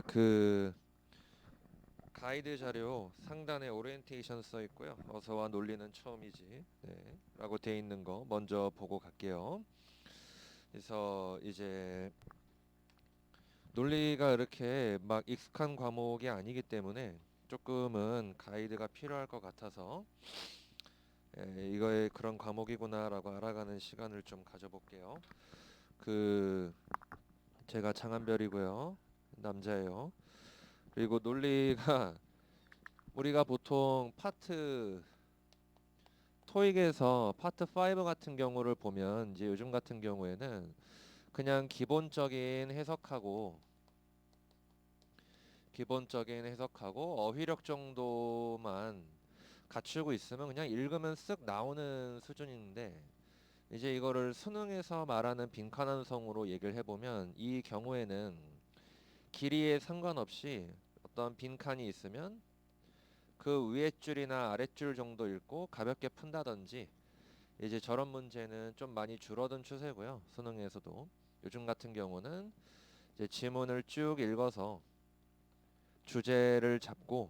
그 가이드 자료 상단에 오리엔테이션 써 있고요. 어서와 논리는 처음이지. 네. 라고 돼 있는 거 먼저 보고 갈게요. 그래서 이제 논리가 이렇게 막 익숙한 과목이 아니기 때문에 조금은 가이드가 필요할 것 같아서 이거의 그런 과목이구나라고 알아가는 시간을 좀 가져볼게요. 그 제가 장한별이고요. 남자예요. 그리고 논리가 우리가 보통 파트 토익에서 파트 5 같은 경우를 보면 이제 요즘 같은 경우에는 그냥 기본적인 해석하고 어휘력 정도만 갖추고 있으면 그냥 읽으면 쓱 나오는 수준인데 이제 이거를 수능에서 말하는 빈칸함성으로 얘기를 해보면 이 경우에는 길이에 상관없이 어떤 빈칸이 있으면 그 위에 줄이나 아랫 줄 정도 읽고 가볍게 푼다든지 이제 저런 문제는 좀 많이 줄어든 추세고요. 수능에서도 요즘 같은 경우는 이제 지문을 쭉 읽어서 주제를 잡고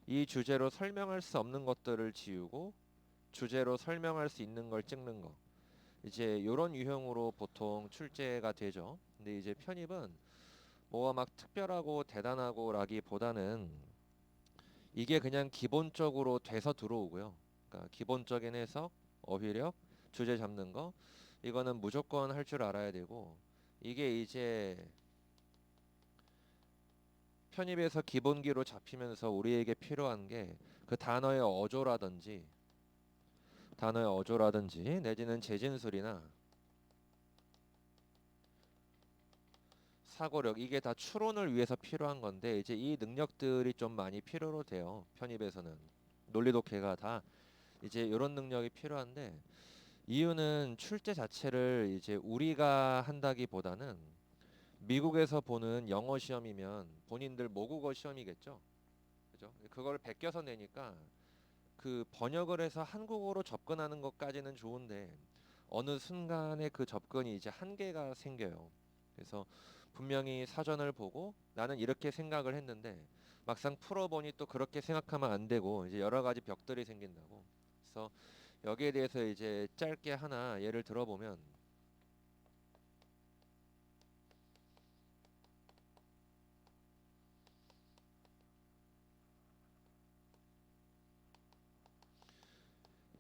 이 주제로 설명할 수 없는 것들을 지우고 주제로 설명할 수 있는 걸 찍는 거. 이제 요런 유형으로 보통 출제가 되죠. 근데 이제 편입은 뭐가 막 특별하고 대단하고라기보다는 이게 그냥 기본적으로 돼서 들어오고요. 그러니까 기본적인 해석, 어휘력, 주제 잡는 거 이거는 무조건 할 줄 알아야 되고 이게 이제 편입에서 기본기로 잡히면서 우리에게 필요한 게 그 단어의 어조라든지 내지는 재진술이나 사고력 이게 다 추론을 위해서 필요한 건데 이제 이 능력들이 좀 많이 필요로 돼요. 편입에서는 논리독해가 다 이제 이런 능력이 필요한데 이유는 출제 자체를 이제 우리가 한다기보다는 미국에서 보는 영어 시험이면 본인들 모국어 시험이겠죠. 그죠? 그걸 베껴서 내니까 그 번역을 해서 한국어로 접근하는 것까지는 좋은데 어느 순간에 그 접근이 이제 한계가 생겨요. 그래서 분명히 사전을 보고 나는 이렇게 생각을 했는데 막상 풀어보니 또 그렇게 생각하면 안 되고 이제 여러 가지 벽들이 생긴다고. 그래서 여기에 대해서 이제 짧게 하나 예를 들어보면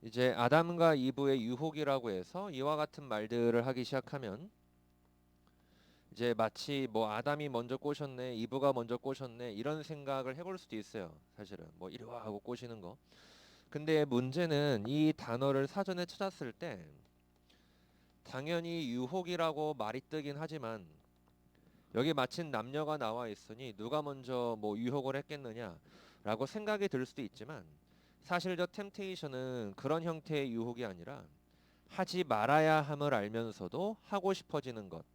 이제 아담과 이브의 유혹이라고 해서 이와 같은 말들을 하기 시작하면 이제 마치 뭐 아담이 먼저 꼬셨네, 이브가 먼저 꼬셨네 이런 생각을 해볼 수도 있어요. 사실은 뭐 이리 와 하고 꼬시는 거. 근데 문제는 이 단어를 사전에 찾았을 때 당연히 유혹이라고 말이 뜨긴 하지만 여기 마침 남녀가 나와 있으니 누가 먼저 뭐 유혹을 했겠느냐라고 생각이 들 수도 있지만 사실 저 템테이션은 그런 형태의 유혹이 아니라 하지 말아야 함을 알면서도 하고 싶어지는 것.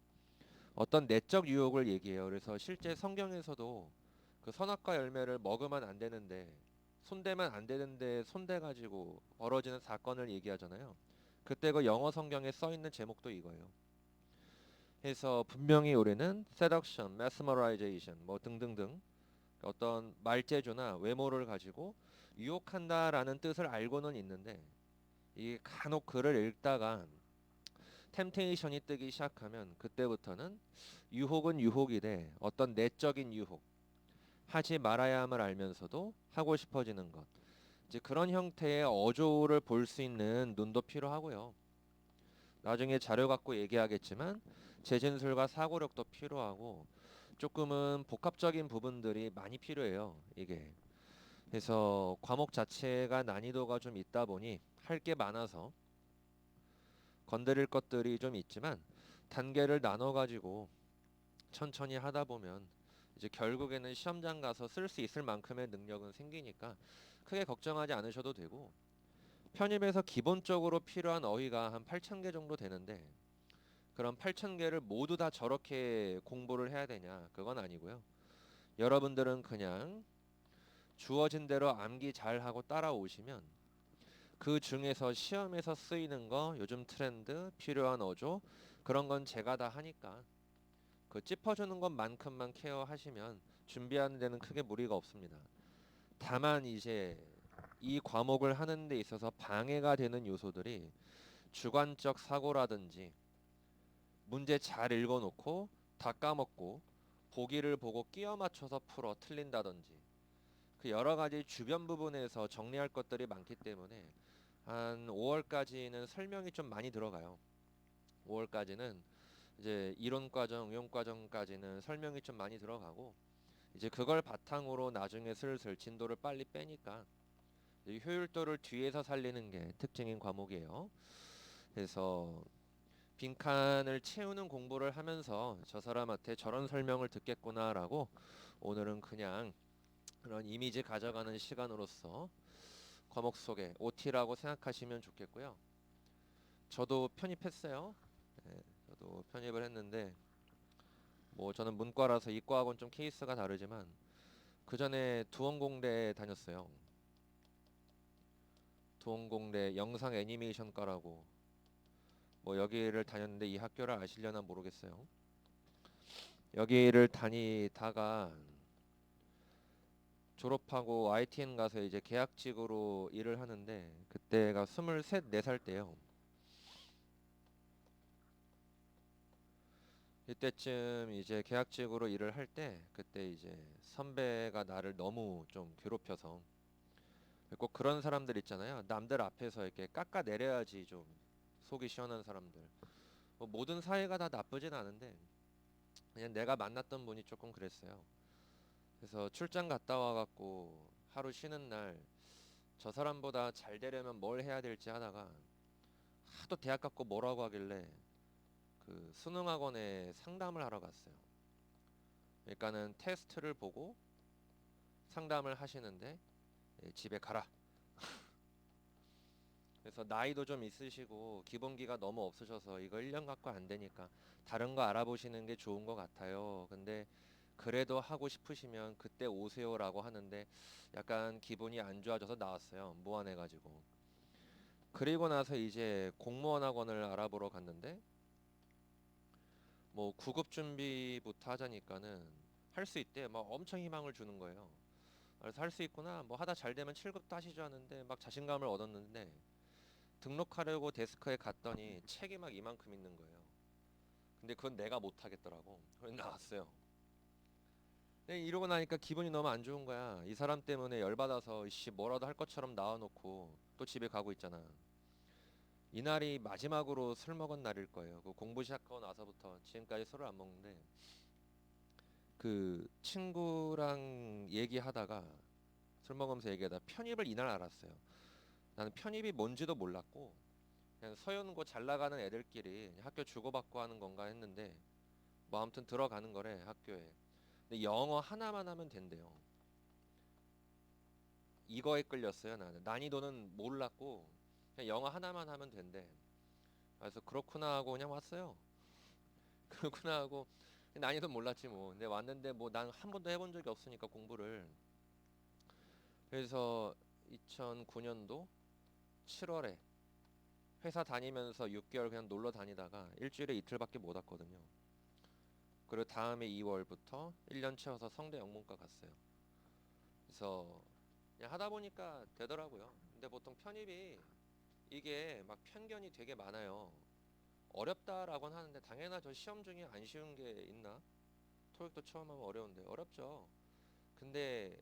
어떤 내적 유혹을 얘기해요. 그래서 실제 성경에서도 그 선악과 열매를 먹으면 안 되는데 손대면 안 되는데 손대 가지고 벌어지는 사건을 얘기하잖아요. 그때 그 영어 성경에 써 있는 제목도 이거예요. 해서 분명히 우리는 seduction, mesmerization 뭐 등등등 어떤 말재주나 외모를 가지고 유혹한다라는 뜻을 알고는 있는데 이 간혹 글을 읽다가 템테이션이 뜨기 시작하면 그때부터는 유혹은 유혹이래 어떤 내적인 유혹 하지 말아야 함을 알면서도 하고 싶어지는 것 이제 그런 형태의 어조를 볼 수 있는 눈도 필요하고요. 나중에 자료 갖고 얘기하겠지만 재진술과 사고력도 필요하고 조금은 복합적인 부분들이 많이 필요해요. 이게 그래서 과목 자체가 난이도가 좀 있다 보니 할 게 많아서 건드릴 것들이 좀 있지만 단계를 나눠 가지고 천천히 하다 보면 이제 결국에는 시험장 가서 쓸 수 있을 만큼의 능력은 생기니까 크게 걱정하지 않으셔도 되고 편입에서 기본적으로 필요한 어휘가 한 8,000개 정도 되는데 그럼 8,000개를 모두 다 저렇게 공부를 해야 되냐? 그건 아니고요. 여러분들은 그냥 주어진 대로 암기 잘 하고 따라오시면 그 중에서 시험에서 쓰이는 거 요즘 트렌드 필요한 어조 그런 건 제가 다 하니까 그 짚어주는 것만큼만 케어하시면 준비하는 데는 크게 무리가 없습니다. 다만 이제 이 과목을 하는 데 있어서 방해가 되는 요소들이 주관적 사고라든지 문제 잘 읽어놓고 다 까먹고 보기를 보고 끼워 맞춰서 풀어 틀린다든지 그 여러 가지 주변 부분에서 정리할 것들이 많기 때문에 한 5월까지는 설명이 좀 많이 들어가요. 5월까지는 이제 이론 과정, 응용 과정까지는 설명이 좀 많이 들어가고 이제 그걸 바탕으로 나중에 슬슬 진도를 빨리 빼니까 효율도를 뒤에서 살리는 게 특징인 과목이에요. 그래서 빈칸을 채우는 공부를 하면서 저 사람한테 저런 설명을 듣겠구나라고 오늘은 그냥 그런 이미지 가져가는 시간으로서 과목 소개 OT라고 생각하시면 좋겠고요. 저도 편입했어요. 네, 저도 편입을 했는데 뭐 저는 문과라서 이과하고는 좀 케이스가 다르지만 그 전에 두원공대 다녔어요. 두원공대 영상 애니메이션과라고 뭐 여기를 다녔는데 이 학교를 아시려나 모르겠어요. 여기를 다니다가 졸업하고 YTN 가서 이제 계약직으로 일을 하는데 그때가 23, 4살 때요. 이때쯤 이제 계약직으로 일을 할 때 그때 이제 선배가 나를 너무 좀 괴롭혀서 꼭 그런 사람들 있잖아요. 남들 앞에서 이렇게 깎아내려야지 좀 속이 시원한 사람들. 뭐 모든 사회가 다 나쁘진 않은데 그냥 내가 만났던 분이 조금 그랬어요. 그래서 출장 갔다 와갖고 하루 쉬는 날 저 사람보다 잘 되려면 뭘 해야 될지 하다가 하도 대학 갖고 뭐라고 하길래 그 수능학원에 상담을 하러 갔어요. 그러니까는 테스트를 보고 상담을 하시는데 집에 가라. 그래서 나이도 좀 있으시고 기본기가 너무 없으셔서 이거 1년 갖고 안 되니까 다른 거 알아보시는 게 좋은 것 같아요. 근데 그래도 하고 싶으시면 그때 오세요라고 하는데 약간 기분이 안 좋아져서 나왔어요. 무안해가지고. 그리고 나서 이제 공무원 학원을 알아보러 갔는데 뭐 구급 준비부터 하자니까는 할 수 있대. 막 엄청 희망을 주는 거예요. 그래서 할 수 있구나. 뭐 하다 잘 되면 7급도 하시죠 하는데 막 자신감을 얻었는데 등록하려고 데스크에 갔더니 책이 막 이만큼 있는 거예요. 근데 그건 내가 못 하겠더라고. 그래서 나왔어요. 근데 이러고 나니까 기분이 너무 안 좋은 거야. 이 사람 때문에 열받아서 씨 뭐라도 할 것처럼 나와놓고 또 집에 가고 있잖아. 이날이 마지막으로 술 먹은 날일 거예요. 그 공부 시작하고 나서부터 지금까지 술을 안 먹는데 그 친구랑 얘기하다가 술 먹으면서 얘기하다 편입을 이날 알았어요. 나는 편입이 뭔지도 몰랐고 그냥 서연고 잘 나가는 애들끼리 학교 주고받고 하는 건가 했는데 뭐 아무튼 들어가는 거래 학교에. 근데 영어 하나만 하면 된대요. 이거에 끌렸어요 나는. 난이도는 몰랐고 그냥 영어 하나만 하면 된대. 그래서 그렇구나 하고 그냥 왔어요. 그렇구나 하고 난이도 몰랐지 뭐. 근데 왔는데 뭐 난 한 번도 해본 적이 없으니까 공부를. 그래서 2009년도 7월에 회사 다니면서 6개월 그냥 놀러 다니다가 일주일에 이틀밖에 못 왔거든요. 그리고 다음에 2월부터 1년 채워서 성대 영문과 갔어요. 그래서 그냥 하다 보니까 되더라고요. 근데 보통 편입이 이게 막 편견이 되게 많아요. 어렵다라고는 하는데 당연하죠. 시험 중에 안 쉬운 게 있나? 토익도 처음 하면 어려운데 어렵죠. 근데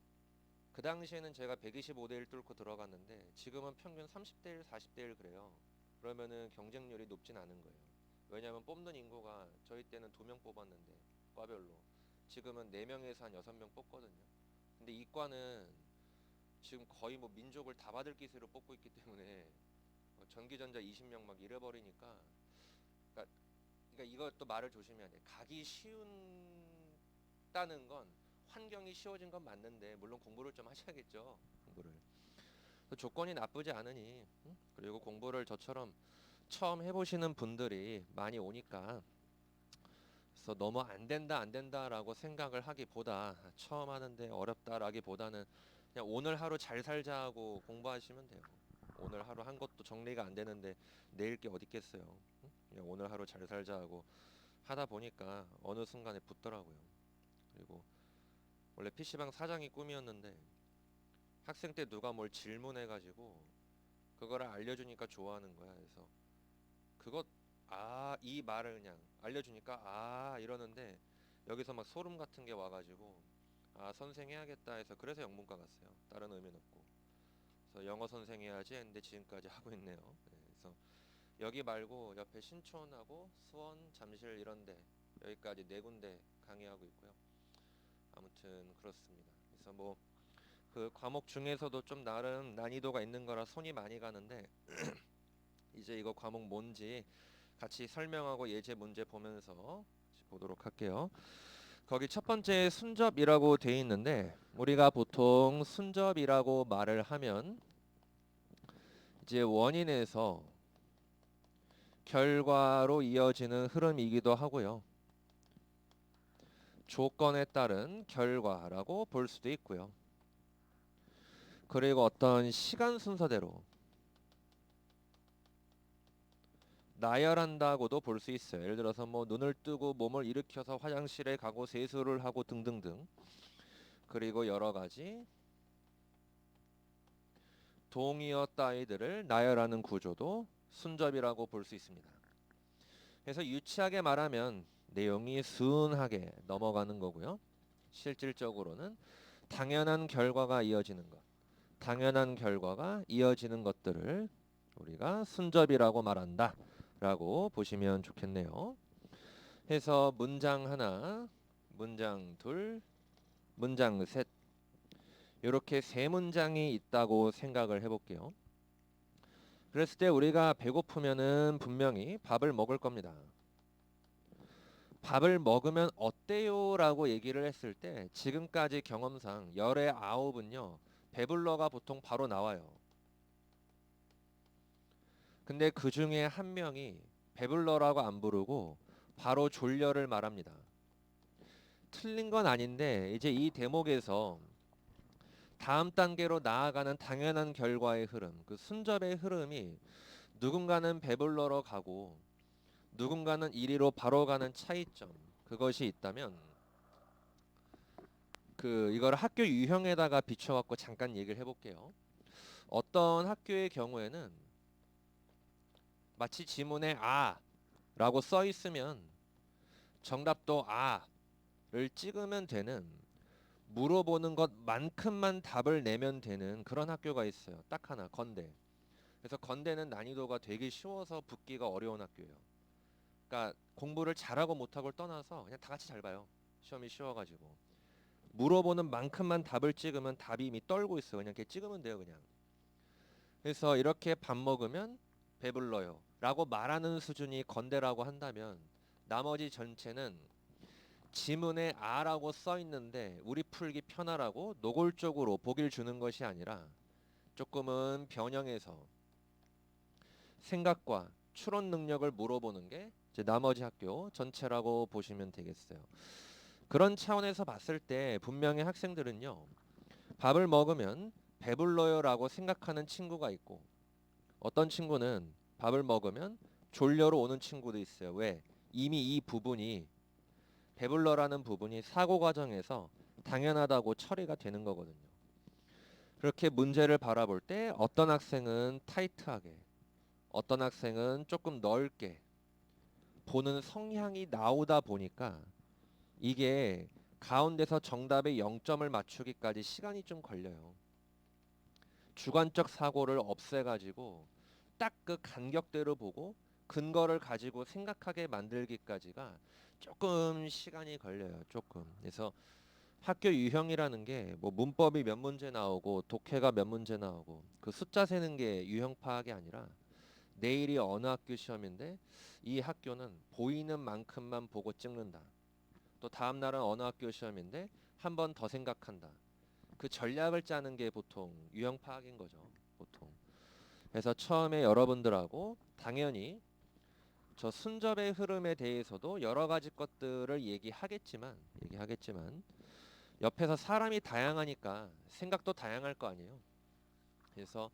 그 당시에는 제가 125대 1 뚫고 들어갔는데 지금은 평균 30대 1, 40대 1 그래요. 그러면은 경쟁률이 높진 않은 거예요. 왜냐하면 뽑는 인구가 저희 때는 2명 뽑았는데 과별로 지금은 4명에서 한 6명 뽑거든요. 근데 이과는 지금 거의 뭐 민족을 다 받을 기세로 뽑고 있기 때문에 전기전자 20명 막 잃어버리니까 그러니까, 그러니까 이것도 말을 조심해야 돼. 가기 쉬운다는 건 환경이 쉬워진 건 맞는데 물론 공부를 좀 하셔야겠죠. 공부를. 조건이 나쁘지 않으니 그리고 공부를 저처럼 처음 해보시는 분들이 많이 오니까 그래서 너무 안 된다 안 된다라고 생각을 하기보다 처음 하는데 어렵다라기보다는 그냥 오늘 하루 잘 살자 하고 공부하시면 돼요. 오늘 하루 한 것도 정리가 안 되는데 내일 게 어디 있겠어요. 그냥 오늘 하루 잘 살자 하고 하다 보니까 어느 순간에 붙더라고요. 그리고 원래 PC방 사장이 꿈이었는데 학생 때 누가 뭘 질문해가지고 그거를 알려주니까 좋아하는 거야. 그래서 그것 이 말을 그냥 알려주니까 이러는데 여기서 막 소름 같은 게 와가지고 선생 해야겠다 해서 그래서 영문과 갔어요. 다른 의미는 없고. 그래서 영어 선생 해야지 했는데 지금까지 하고 있네요. 네, 그래서 여기 말고 옆에 신촌하고 수원, 잠실 이런데 여기까지 네 군데 강의하고 있고요. 아무튼 그렇습니다. 그래서 뭐 그 과목 중에서도 좀 나름 난이도가 있는 거라 손이 많이 가는데 이제 이거 과목 뭔지 같이 설명하고 예제 문제 보면서 보도록 할게요. 거기 첫 번째 순접이라고 돼 있는데 우리가 보통 순접이라고 말을 하면 이제 원인에서 결과로 이어지는 흐름이기도 하고요. 조건에 따른 결과라고 볼 수도 있고요. 그리고 어떤 시간 순서대로 나열한다고도 볼 수 있어요. 예를 들어서 뭐 눈을 뜨고 몸을 일으켜서 화장실에 가고 세수를 하고 등등등. 그리고 여러 가지 동의어 따위들을 나열하는 구조도 순접이라고 볼 수 있습니다. 그래서 유치하게 말하면 내용이 순하게 넘어가는 거고요. 실질적으로는 당연한 결과가 이어지는 것, 당연한 결과가 이어지는 것들을 우리가 순접이라고 말한다 라고 보시면 좋겠네요. 해서 문장 하나, 문장 둘, 문장 셋 이렇게 세 문장이 있다고 생각을 해볼게요. 그랬을 때 우리가 배고프면은 분명히 밥을 먹을 겁니다. 밥을 먹으면 어때요? 라고 얘기를 했을 때 지금까지 경험상 열의 9은요. 배불러가 보통 바로 나와요. 근데 그 중에 한 명이 배불러라고 안 부르고 바로 졸려를 말합니다. 틀린 건 아닌데 이제 이 대목에서 다음 단계로 나아가는 당연한 결과의 흐름, 그 순접의 흐름이 누군가는 배불러러 가고 누군가는 이리로 바로 가는 차이점, 그것이 있다면 이걸 학교 유형에다가 비춰갖고 잠깐 얘기를 해볼게요. 어떤 학교의 경우에는 마치 지문에 라고 써 있으면 정답도 를 찍으면 되는, 물어보는 것만큼만 답을 내면 되는 그런 학교가 있어요. 딱 하나, 건대. 그래서 건대는 난이도가 되게 쉬워서 붙기가 어려운 학교예요. 그러니까 공부를 잘하고 못하고를 떠나서 그냥 다 같이 잘 봐요. 시험이 쉬워가지고. 물어보는 만큼만 답을 찍으면 답이 이미 떨고 있어요. 그냥 이렇게 찍으면 돼요, 그냥. 그래서 이렇게 밥 먹으면 배불러요 라고 말하는 수준이 건대라고 한다면 나머지 전체는 지문에 라고 써 있는데 우리 풀기 편하라고 노골적으로 보기를 주는 것이 아니라 조금은 변형해서 생각과 추론 능력을 물어보는 게 이제 나머지 학교 전체라고 보시면 되겠어요. 그런 차원에서 봤을 때 분명히 학생들은요, 밥을 먹으면 배불러요라고 생각하는 친구가 있고 어떤 친구는 밥을 먹으면 졸려로 오는 친구도 있어요. 왜? 이미 이 부분이, 배불러라는 부분이 사고 과정에서 당연하다고 처리가 되는 거거든요. 그렇게 문제를 바라볼 때 어떤 학생은 타이트하게, 어떤 학생은 조금 넓게 보는 성향이 나오다 보니까 이게 가운데서 정답의 0점을 맞추기까지 시간이 좀 걸려요. 주관적 사고를 없애가지고 딱 그 간격대로 보고 근거를 가지고 생각하게 만들기까지가 조금 시간이 걸려요. 조금. 그래서 학교 유형이라는 게 뭐 문법이 몇 문제 나오고 독해가 몇 문제 나오고 그 숫자 세는 게 유형 파악이 아니라 내일이 어느 학교 시험인데 이 학교는 보이는 만큼만 보고 찍는다. 또 다음 날은 어느 학교 시험인데 한 번 더 생각한다. 그 전략을 짜는 게 보통 유형 파악인 거죠. 보통. 그래서 처음에 여러분들하고 당연히 저 순접의 흐름에 대해서도 여러 가지 것들을 얘기하겠지만 옆에서 사람이 다양하니까 생각도 다양할 거 아니에요. 그래서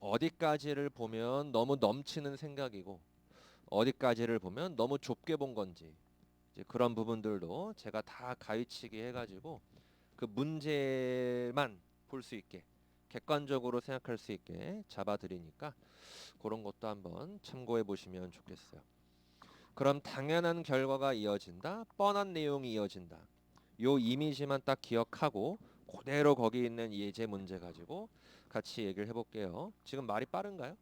어디까지를 보면 너무 넘치는 생각이고 어디까지를 보면 너무 좁게 본 건지 이제 그런 부분들도 제가 다 가위치기 해가지고 그 문제만 볼 수 있게 객관적으로 생각할 수 있게 잡아드리니까 그런 것도 한번 참고해 보시면 좋겠어요. 그럼 당연한 결과가 이어진다, 뻔한 내용이 이어진다. 요 이미지만 딱 기억하고 그대로 거기 있는 예제 문제 가지고 같이 얘기를 해볼게요. 지금 말이 빠른가요?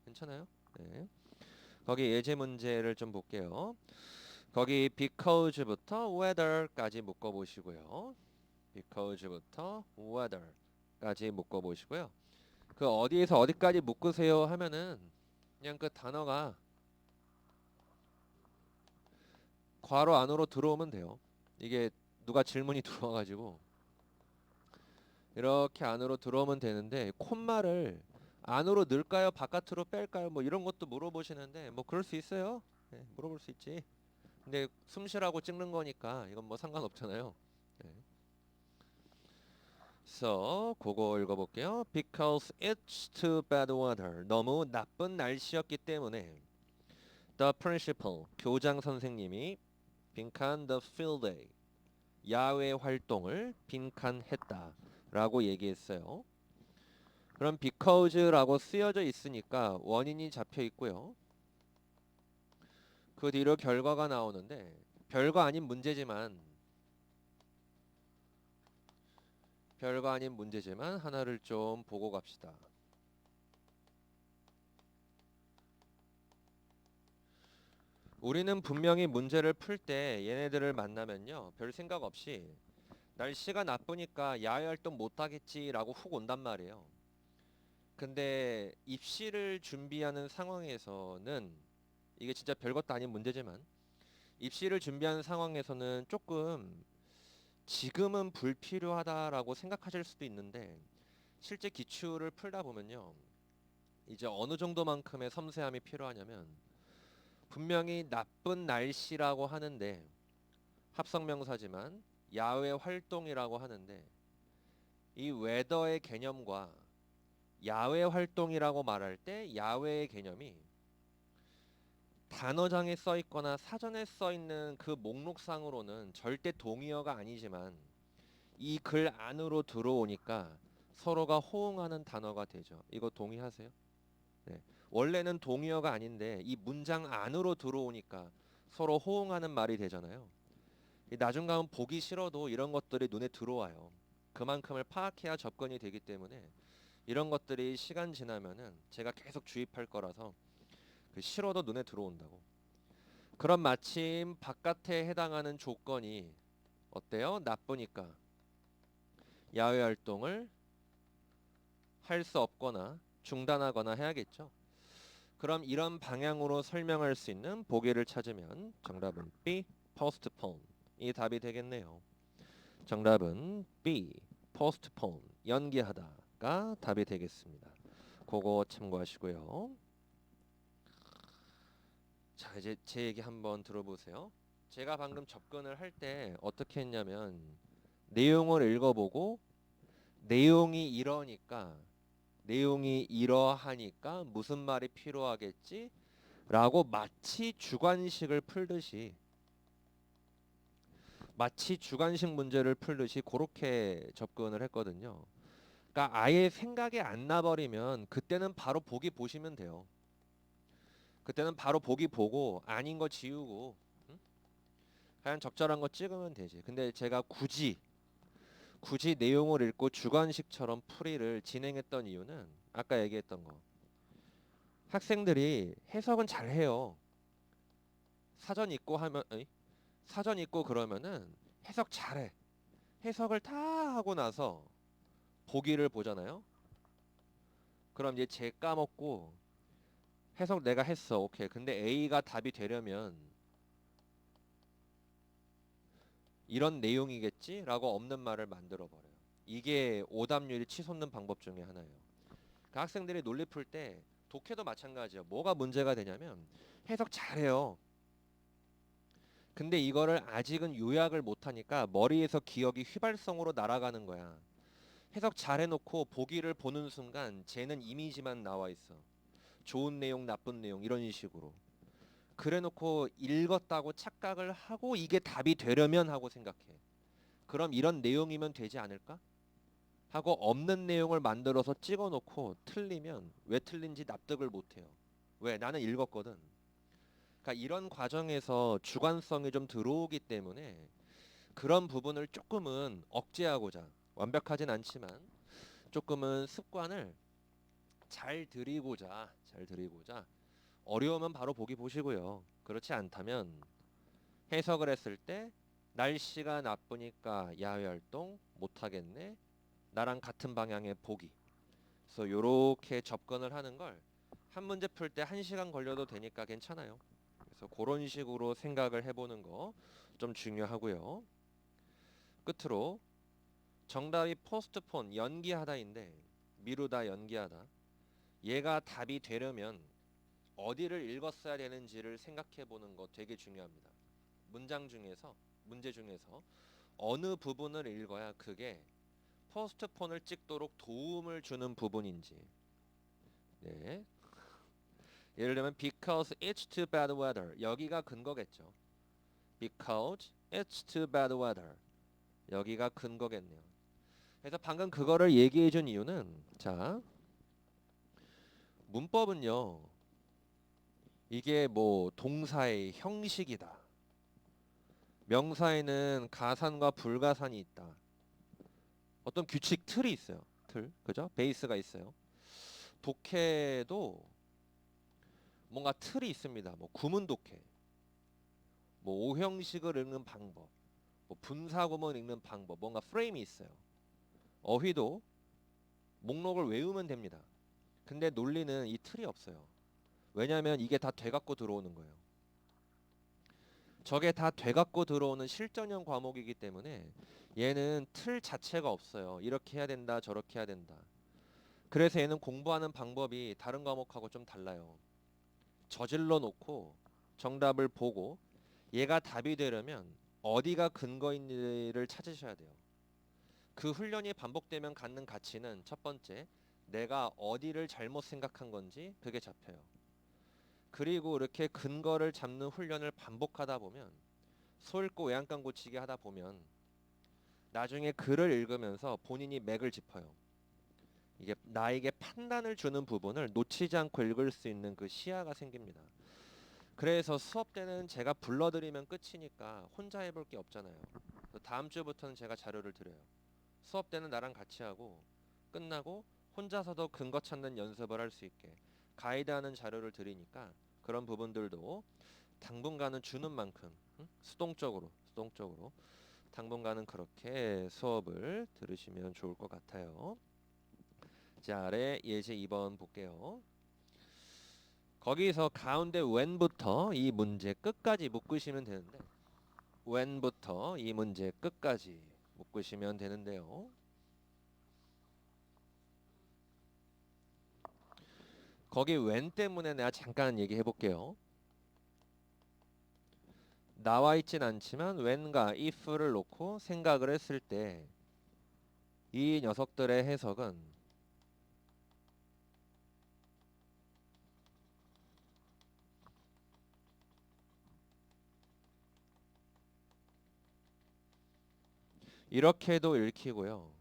괜찮아요? 네. 거기 예제 문제를 좀 볼게요. 거기 because부터 whether까지 묶어보시고요. because부터 whether까지 묶어보시고요. 그 어디에서 어디까지 묶으세요 하면은 그냥 그 단어가 괄호 안으로 들어오면 돼요. 이게 누가 질문이 들어와가지고 이렇게 안으로 들어오면 되는데 콤마를 안으로 넣을까요? 바깥으로 뺄까요? 뭐 이런 것도 물어보시는데 뭐 그럴 수 있어요. 네, 물어볼 수 있지. 근데 숨 쉬라고 찍는 거니까 이건 뭐 상관없잖아요. 네. So 그거 읽어볼게요. Because it's too bad weather. 너무 나쁜 날씨였기 때문에 The principal 교장 선생님이 빈칸 the field day 야외 활동을 빈칸했다라고 얘기했어요. 그럼 because라고 쓰여져 있으니까 원인이 잡혀 있고요. 그 뒤로 결과가 나오는데 별거 아닌 문제지만 하나를 좀 보고 갑시다. 우리는 분명히 문제를 풀 때 얘네들을 만나면요 별 생각 없이 날씨가 나쁘니까 야외 활동 못하겠지라고 훅 온단 말이에요. 근데 입시를 준비하는 상황에서는 이게 진짜 별것도 아닌 문제지만 입시를 준비하는 상황에서는 조금 지금은 불필요하다라고 생각하실 수도 있는데 실제 기출을 풀다 보면요 이제 어느 정도만큼의 섬세함이 필요하냐면 분명히 나쁜 날씨라고 하는데 합성명사지만 야외 활동이라고 하는데 이 웨더의 개념과 야외 활동이라고 말할 때 야외의 개념이 단어장에 써 있거나 사전에 써 있는 그 목록상으로는 절대 동의어가 아니지만 이 글 안으로 들어오니까 서로가 호응하는 단어가 되죠. 이거 동의하세요? 네. 원래는 동의어가 아닌데 이 문장 안으로 들어오니까 서로 호응하는 말이 되잖아요. 나중 가면 보기 싫어도 이런 것들이 눈에 들어와요. 그만큼을 파악해야 접근이 되기 때문에 이런 것들이 시간 지나면은 제가 계속 주입할 거라서 그 싫어도 눈에 들어온다고. 그럼 마침 바깥에 해당하는 조건이 어때요? 나쁘니까 야외 활동을 할 수 없거나 중단하거나 해야겠죠. 그럼 이런 방향으로 설명할 수 있는 보기를 찾으면 정답은 B, postpone 이 답이 되겠네요. 정답은 B, postpone 연기하다가 답이 되겠습니다. 그거 참고하시고요. 자 이제 제 얘기 한번 들어보세요. 제가 방금 접근을 할 때 어떻게 했냐면 내용을 읽어보고 내용이 이러하니까 무슨 말이 필요하겠지? 라고 마치 주관식 문제를 풀듯이 그렇게 접근을 했거든요. 그러니까 아예 생각이 안 나버리면 그때는 바로 보기 보시면 돼요. 그때는 바로 보기 보고 아닌 거 지우고 그냥 적절한 거 찍으면 되지. 근데 제가 굳이 내용을 읽고 주관식처럼 풀이를 진행했던 이유는 아까 얘기했던 거. 학생들이 해석은 잘해요. 사전 읽고 하면 사전 읽고 그러면은 해석 잘해. 해석을 다 하고 나서 보기를 보잖아요. 그럼 이제 제 까먹고 해석 내가 했어. 오케이. 근데 A가 답이 되려면 이런 내용이겠지? 라고 없는 말을 만들어 버려요. 이게 오답률이 치솟는 방법 중에 하나예요. 그 학생들이 논리 풀 때 독해도 마찬가지예요. 뭐가 문제가 되냐면 해석 잘해요. 근데 이거를 아직은 요약을 못하니까 머리에서 기억이 휘발성으로 날아가는 거야. 해석 잘해놓고 보기를 보는 순간 쟤는 이미지만 나와 있어. 좋은 내용, 나쁜 내용 이런 식으로. 그래놓고 읽었다고 착각을 하고 이게 답이 되려면 하고 생각해. 그럼 이런 내용이면 되지 않을까? 하고 없는 내용을 만들어서 찍어놓고 틀리면 왜 틀린지 납득을 못해요. 왜? 나는 읽었거든. 그러니까 이런 과정에서 주관성이 좀 들어오기 때문에 그런 부분을 조금은 억제하고자, 완벽하진 않지만 조금은 습관을 잘 들이고자 어려우면 바로 보기 보시고요. 그렇지 않다면 해석을 했을 때 날씨가 나쁘니까 야외 활동 못 하겠네. 나랑 같은 방향의 보기. 그래서 요렇게 접근을 하는 걸 한 문제 풀 때 1시간 걸려도 되니까 괜찮아요. 그래서 그런 식으로 생각을 해보는 거 좀 중요하고요. 끝으로 정답이 포스트폰 연기하다인데 미루다 연기하다. 얘가 답이 되려면 어디를 읽었어야 되는지를 생각해 보는 거 되게 중요합니다. 문제 중에서 어느 부분을 읽어야 그게 포스트폰을 찍도록 도움을 주는 부분인지. 네. 예를 들면 because it's too bad weather. 여기가 근거겠죠. because it's too bad weather. 여기가 근거겠네요. 그래서 방금 그거를 얘기해 준 이유는 자, 문법은요. 이게 뭐 동사의 형식이다. 명사에는 가산과 불가산이 있다. 어떤 규칙 틀이 있어요. 그죠? 베이스가 있어요. 독해도 뭔가 틀이 있습니다. 뭐 구문 독해, 뭐 오형식을 읽는 방법, 뭐 분사구문 읽는 방법, 뭔가 프레임이 있어요. 어휘도 목록을 외우면 됩니다. 근데 논리는 이 틀이 없어요. 왜냐하면 이게 다 돼갖고 들어오는 거예요. 저게 다 돼갖고 들어오는 실전형 과목이기 때문에 얘는 틀 자체가 없어요. 이렇게 해야 된다, 저렇게 해야 된다. 그래서 얘는 공부하는 방법이 다른 과목하고 좀 달라요. 저질러 놓고 정답을 보고 얘가 답이 되려면 어디가 근거인지를 찾으셔야 돼요. 그 훈련이 반복되면 갖는 가치는 첫 번째, 내가 어디를 잘못 생각한 건지 그게 잡혀요. 그리고 이렇게 근거를 잡는 훈련을 반복하다 보면 소 읽고 외양간 고치기 하다 보면 나중에 글을 읽으면서 본인이 맥을 짚어요. 이게 나에게 판단을 주는 부분을 놓치지 않고 읽을 수 있는 그 시야가 생깁니다. 그래서 수업 때는 제가 불러드리면 끝이니까 혼자 해볼 게 없잖아요. 다음 주부터는 제가 자료를 드려요. 수업 때는 나랑 같이 하고 끝나고 혼자서도 근거 찾는 연습을 할 수 있게 가이드하는 자료를 드리니까 그런 부분들도 당분간은 주는 만큼 수동적으로 당분간은 그렇게 수업을 들으시면 좋을 것 같아요. 자, 아래 예제 2번 볼게요. 거기서 가운데 when부터 이 문제 끝까지 묶으시면 되는데 when부터 이 문제 끝까지 묶으시면 되는데요. 거기 when 때문에 내가 잠깐 얘기해 볼게요. 나와 있진 않지만 when과 if를 놓고 생각을 했을 때 이 녀석들의 해석은 이렇게도 읽히고요.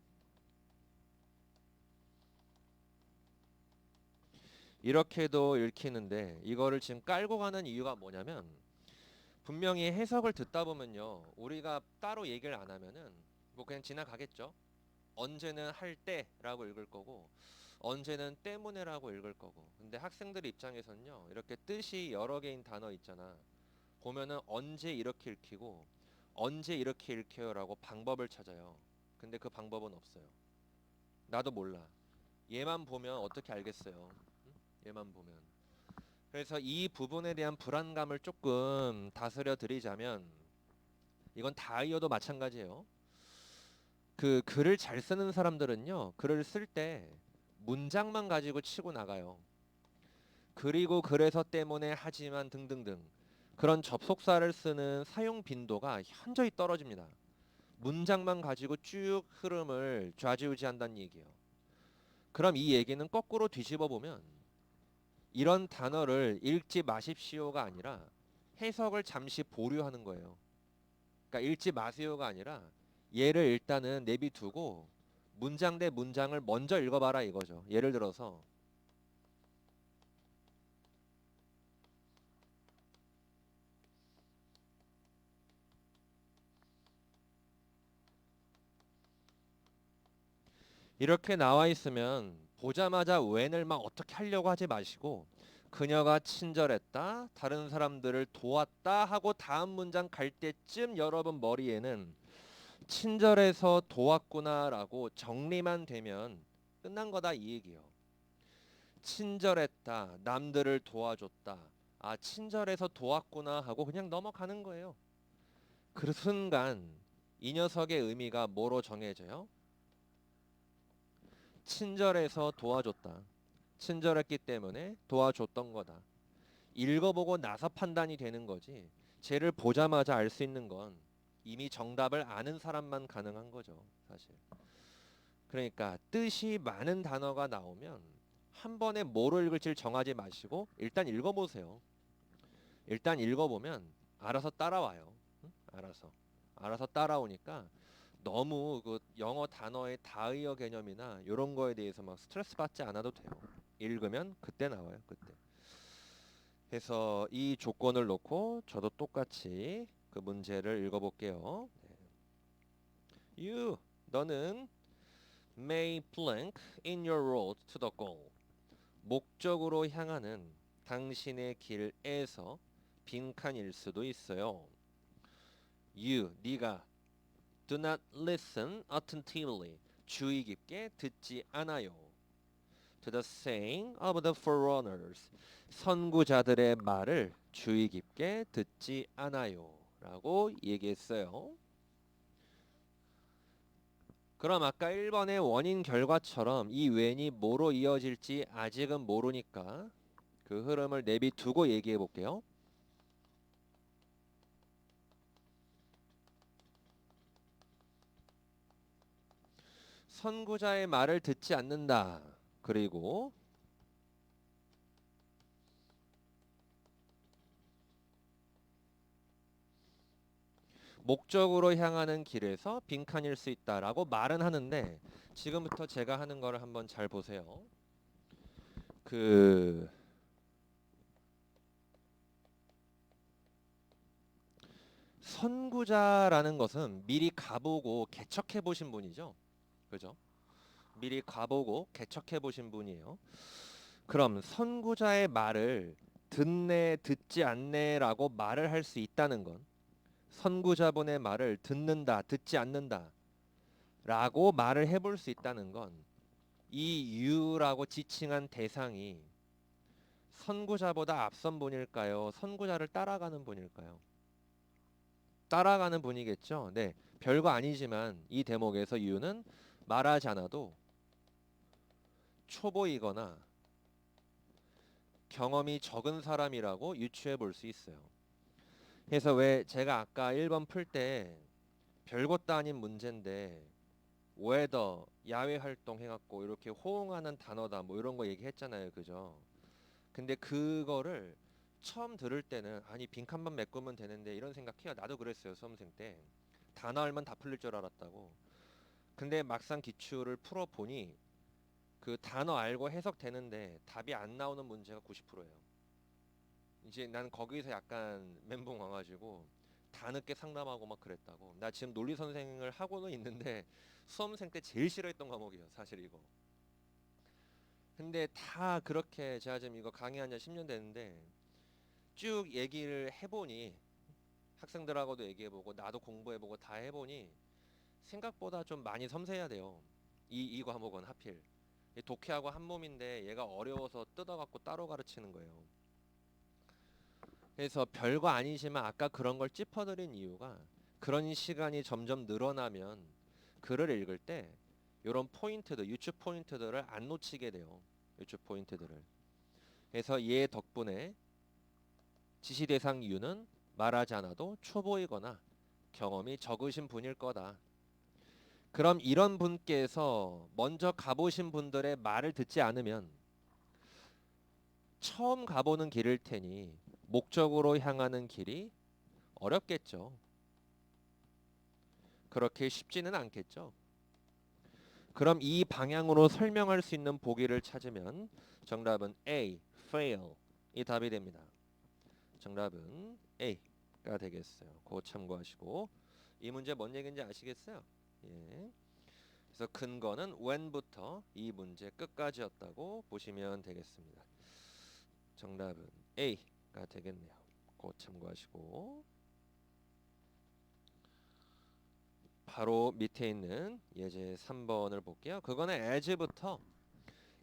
이렇게도 읽히는데 이거를 지금 깔고 가는 이유가 뭐냐면 분명히 해석을 듣다 보면요. 우리가 따로 얘기를 안 하면은 뭐 그냥 지나가겠죠. 언제는 할 때라고 읽을 거고 언제는 때문에라고 읽을 거고. 근데 학생들 입장에서는요. 이렇게 뜻이 여러 개인 단어 있잖아. 보면은 언제 이렇게 읽히고 언제 이렇게 읽혀요라고 방법을 찾아요. 근데 그 방법은 없어요. 나도 몰라. 얘만 보면 어떻게 알겠어요. 응? 얘만 보면. 그래서 이 부분에 대한 불안감을 조금 다스려 드리자면 이건 다이어도 마찬가지예요. 그 글을 잘 쓰는 사람들은요. 글을 쓸 때 문장만 가지고 치고 나가요. 그리고 그래서 때문에 하지만 등등등 그런 접속사를 쓰는 사용 빈도가 현저히 떨어집니다. 문장만 가지고 쭉 흐름을 좌지우지한다는 얘기예요. 그럼 이 얘기는 거꾸로 뒤집어 보면 이런 단어를 읽지 마십시오가 아니라 해석을 잠시 보류하는 거예요. 그러니까 읽지 마세요가 아니라 얘를 일단은 내비두고 문장 대 문장을 먼저 읽어봐라 이거죠. 예를 들어서 이렇게 나와 있으면 보자마자 when을 막 어떻게 하려고 하지 마시고 그녀가 친절했다, 다른 사람들을 도왔다 하고 다음 문장 갈 때쯤 여러분 머리에는 친절해서 도왔구나라고 정리만 되면 끝난 거다 이 얘기예요. 친절했다, 남들을 도와줬다. 아, 친절해서 도왔구나 하고 그냥 넘어가는 거예요. 그 순간 이 녀석의 의미가 뭐로 정해져요? 친절해서 도와줬다. 친절했기 때문에 도와줬던 거다. 읽어보고 나서 판단이 되는 거지. 쟤를 보자마자 알 수 있는 건 이미 정답을 아는 사람만 가능한 거죠, 사실. 그러니까 뜻이 많은 단어가 나오면 한 번에 뭐로 읽을지를 정하지 마시고 일단 읽어보세요. 일단 읽어보면 알아서 따라와요. 응? 알아서 따라오니까 너무 그 영어 단어의 다의어 개념이나 이런 거에 대해서 막 스트레스 받지 않아도 돼요. 읽으면 그때 나와요. 그때. 그래서 이 조건을 놓고 저도 똑같이 그 문제를 읽어볼게요. You, 너는 may blank in your road to the goal. 목적으로 향하는 당신의 길에서 빈칸일 수도 있어요. You, 네가 do not listen attentively. 주의 깊게 듣지 않아요. To the saying of the forerunners. 선구자들의 말을 주의 깊게 듣지 않아요. 라고 얘기했어요. 그럼 아까 1번의 원인 결과처럼 이 when이 뭐로 이어질지 아직은 모르니까 그 흐름을 내비두고 얘기해 볼게요. 선구자의 말을 듣지 않는다. 그리고 목적으로 향하는 길에서 빈칸일 수 있다라고 말은 하는데 지금부터 제가 하는 거를 한번 잘 보세요. 그 선구자라는 것은 미리 가보고 개척해 보신 분이죠. 그죠? 미리 가보고 개척해 보신 분이에요. 그럼 선구자의 말을 듣네, 듣지 않네라고 말을 할 수 있다는 건 선구자분의 말을 듣는다, 듣지 않는다 라고 말을 해볼 수 있다는 건 이 유라고 지칭한 대상이 선구자보다 앞선 분일까요? 선구자를 따라가는 분일까요? 따라가는 분이겠죠. 네, 별거 아니지만 이 대목에서 유는 말하지 않아도 초보이거나 경험이 적은 사람이라고 유추해 볼 수 있어요. 그래서 왜 제가 아까 1번 풀 때 별것도 아닌 문제인데 웨더 야외 활동 해갖고 이렇게 호응하는 단어다 뭐 이런 거 얘기했잖아요, 그죠? 근데 그거를 처음 들을 때는 아니 빈칸만 메꾸면 되는데 이런 생각해요. 나도 그랬어요, 수험생 때. 단어 알면 다 풀릴 줄 알았다고. 근데 막상 기출을 풀어 보니 그 단어 알고 해석되는데 답이 안 나오는 문제가 90%예요. 이제 난 거기서 약간 멘붕 와가지고 다 늦게 상담하고 막 그랬다고. 나 지금 논리 선생을 하고는 있는데 수험생 때 제일 싫어했던 과목이에요, 사실 이거. 근데 다 그렇게 제가 지금 이거 강의한 지 10년 됐는데 쭉 얘기를 해보니 학생들하고도 얘기해보고 나도 공부해보고 다 해보니 생각보다 좀 많이 섬세해야 돼요. 이 과목은 하필 독해하고 한 몸인데 얘가 어려워서 뜯어갖고 따로 가르치는 거예요. 그래서 별거 아니지만 아까 그런 걸 짚어드린 이유가 그런 시간이 점점 늘어나면 글을 읽을 때 이런 포인트들, 유추 포인트들을 안 놓치게 돼요. 유추 포인트들을. 그래서 얘 덕분에 지시 대상 유는 말하지 않아도 초보이거나 경험이 적으신 분일 거다. 그럼 이런 분께서 먼저 가보신 분들의 말을 듣지 않으면 처음 가보는 길일 테니 목적으로 향하는 길이 어렵겠죠. 그렇게 쉽지는 않겠죠. 그럼 이 방향으로 설명할 수 있는 보기를 찾으면 정답은 A, fail 이 답이 됩니다. 정답은 A가 되겠어요. 그거 참고하시고 이 문제 뭔 얘기인지 아시겠어요? 예. 그래서 근거는 when부터 이 문제 끝까지였다고 보시면 되겠습니다. 정답은 A가 되겠네요. 그거 참고하시고 바로 밑에 있는 예제 3번을 볼게요. 그거는 as부터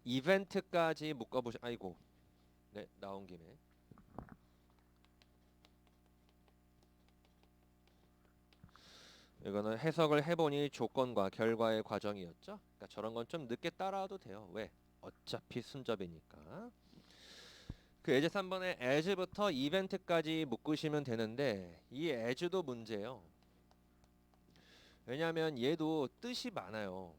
이벤트까지 묶어보시. 아이고, 네 나온 김에 이거는 해석을 해보니 조건과 결과의 과정이었죠. 그러니까 저런 건 좀 늦게 따라와도 돼요. 왜? 어차피 순접이니까. 그 예제 3번에 as부터 이벤트까지 묶으시면 되는데 이 as도 문제예요. 왜냐하면 얘도 뜻이 많아요.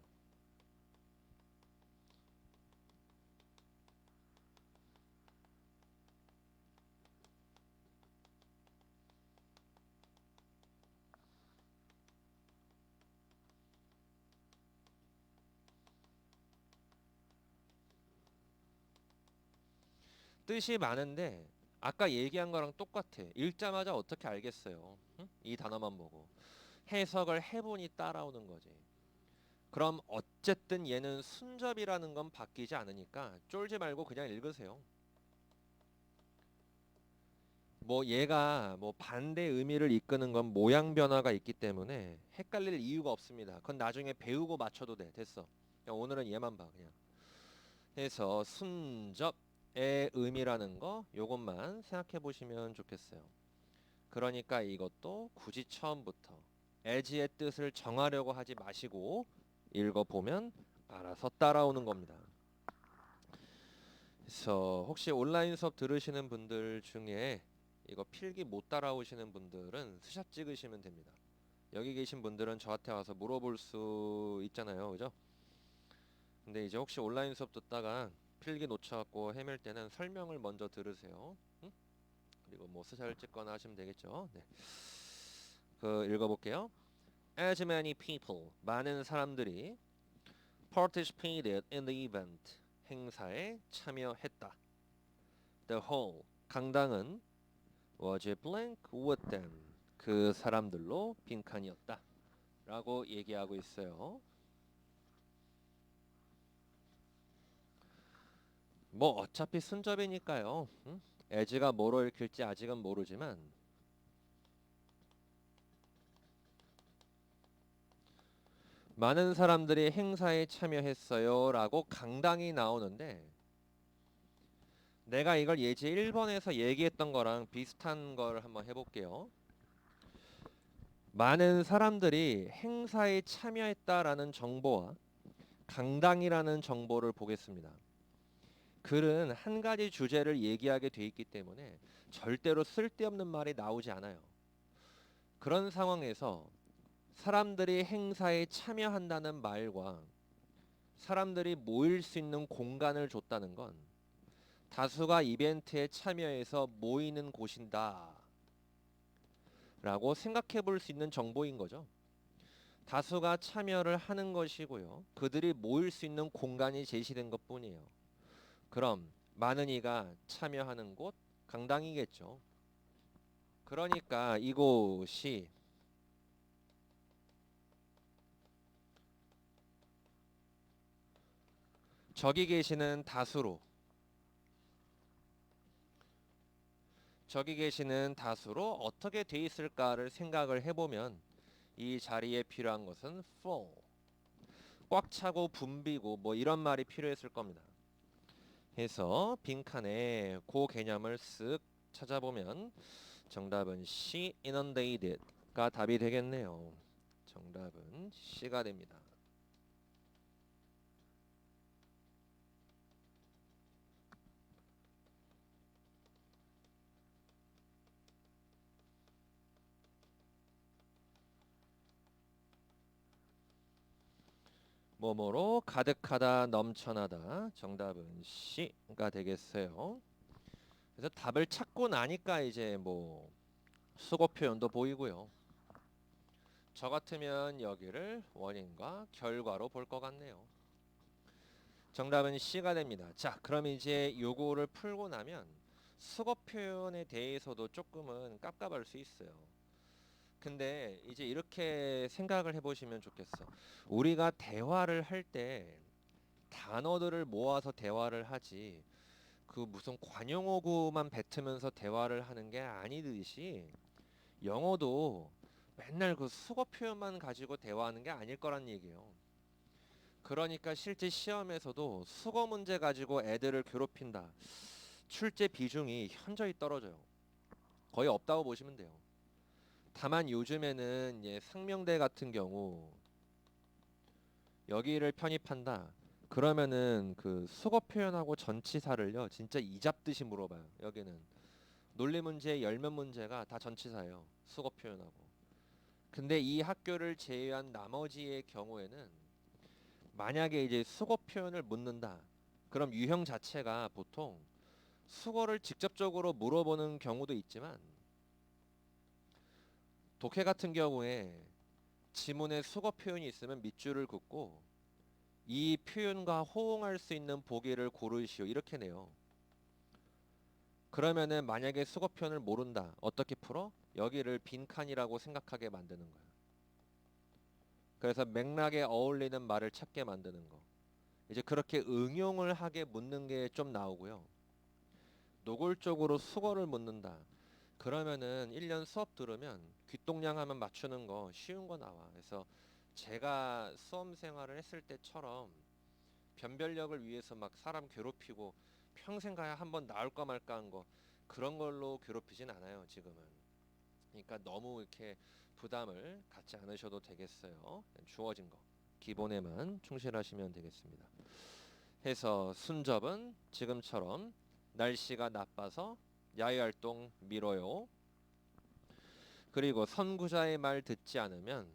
뜻이 많은데 아까 얘기한 거랑 똑같아. 읽자마자 어떻게 알겠어요? 응? 이 단어만 보고 해석을 해보니 따라오는 거지. 그럼 어쨌든 얘는 순접이라는 건 바뀌지 않으니까 쫄지 말고 그냥 읽으세요. 뭐 얘가 뭐 반대 의미를 이끄는 건 모양 변화가 있기 때문에 헷갈릴 이유가 없습니다. 그건 나중에 배우고 맞춰도 돼. 됐어. 그냥 오늘은 얘만 봐 그냥. 해서 순접의 의미라는 거 요것만 생각해 보시면 좋겠어요. 그러니까 이것도 굳이 처음부터 as의 뜻을 정하려고 하지 마시고 읽어보면 알아서 따라오는 겁니다. 그래서 혹시 온라인 수업 들으시는 분들 중에 이거 필기 못 따라오시는 분들은 스샷 찍으시면 됩니다. 여기 계신 분들은 저한테 와서 물어볼 수 있잖아요. 그죠? 근데 이제 혹시 온라인 수업 듣다가 필기 놓쳐갖고 헤맬 때는 설명을 먼저 들으세요. 응? 그리고 뭐 스샷을 찍거나 하시면 되겠죠. 네. 그 읽어볼게요. As many people, 많은 사람들이 participated in the event, 행사에 참여했다. The hall, 강당은 was blank with them, 그 사람들로 빈칸이었다. 라고 얘기하고 있어요. 뭐 어차피 순접이니까요. 응? as가 뭐로 읽힐지 아직은 모르지만 많은 사람들이 행사에 참여했어요 라고 강당이 나오는데 내가 이걸 예제 1번에서 얘기했던 거랑 비슷한 걸 한번 해볼게요. 많은 사람들이 행사에 참여했다라는 정보와 강당이라는 정보를 보겠습니다. 글은 한 가지 주제를 얘기하게 돼 있기 때문에 절대로 쓸데없는 말이 나오지 않아요. 그런 상황에서 사람들이 행사에 참여한다는 말과 사람들이 모일 수 있는 공간을 줬다는 건 다수가 이벤트에 참여해서 모이는 곳이다 라고 생각해 볼 수 있는 정보인 거죠. 다수가 참여를 하는 것이고요. 그들이 모일 수 있는 공간이 제시된 것뿐이에요. 그럼 많은 이가 참여하는 곳 강당이겠죠. 그러니까 이곳이 저기 계시는 다수로 저기 계시는 다수로 어떻게 돼 있을까를 생각을 해보면 이 자리에 필요한 것은 full, 꽉 차고 붐비고 뭐 이런 말이 필요했을 겁니다. 해서 빈칸에 그 개념을 쓱 찾아보면 정답은 C, inundated가 답이 되겠네요. 정답은 C가 됩니다. 뭐뭐로 가득하다, 넘쳐나다. 정답은 C가 되겠어요. 그래서 답을 찾고 나니까 이제 뭐 수거 표현도 보이고요. 저 같으면 여기를 원인과 결과로 볼 것 같네요. 정답은 C가 됩니다. 자, 그럼 이제 요거를 풀고 나면 수거 표현에 대해서도 조금은 깝깝할 수 있어요. 근데 이제 이렇게 생각을 해보시면 좋겠어. 우리가 대화를 할 때 단어들을 모아서 대화를 하지 그 무슨 관용어구만 뱉으면서 대화를 하는 게 아니듯이 영어도 맨날 그 수거 표현만 가지고 대화하는 게 아닐 거란 얘기예요. 그러니까 실제 시험에서도 수거 문제 가지고 애들을 괴롭힌다. 출제 비중이 현저히 떨어져요. 거의 없다고 보시면 돼요. 다만 요즘에는 상명대 같은 경우 여기를 편입한다. 그러면은 그 수거 표현하고 전치사를요 진짜 이잡듯이 물어봐요. 여기는 논리 문제, 열면 문제가 다 전치사예요. 수거 표현하고. 근데 이 학교를 제외한 나머지의 경우에는 만약에 이제 수거 표현을 묻는다. 그럼 유형 자체가 보통 수거를 직접적으로 물어보는 경우도 있지만 독해 같은 경우에 지문에 수거 표현이 있으면 밑줄을 긋고 이 표현과 호응할 수 있는 보기를 고르시오 이렇게 내요. 그러면은 만약에 수거 표현을 모른다. 어떻게 풀어? 여기를 빈칸이라고 생각하게 만드는 거야. 그래서 맥락에 어울리는 말을 찾게 만드는 거. 이제 그렇게 응용을 하게 묻는 게 좀 나오고요. 노골적으로 수거를 묻는다. 그러면은 1년 수업 들으면 귓동량 하면 맞추는 거 쉬운 거 나와. 그래서 제가 수험 생활을 했을 때처럼 변별력을 위해서 막 사람 괴롭히고 평생 가야 한번 나올까 말까 한 거 그런 걸로 괴롭히진 않아요, 지금은. 그러니까 너무 이렇게 부담을 갖지 않으셔도 되겠어요. 주어진 거 기본에만 충실하시면 되겠습니다. 해서 순접은 지금처럼 날씨가 나빠서 야외 활동 미뤄요. 그리고 선구자의 말 듣지 않으면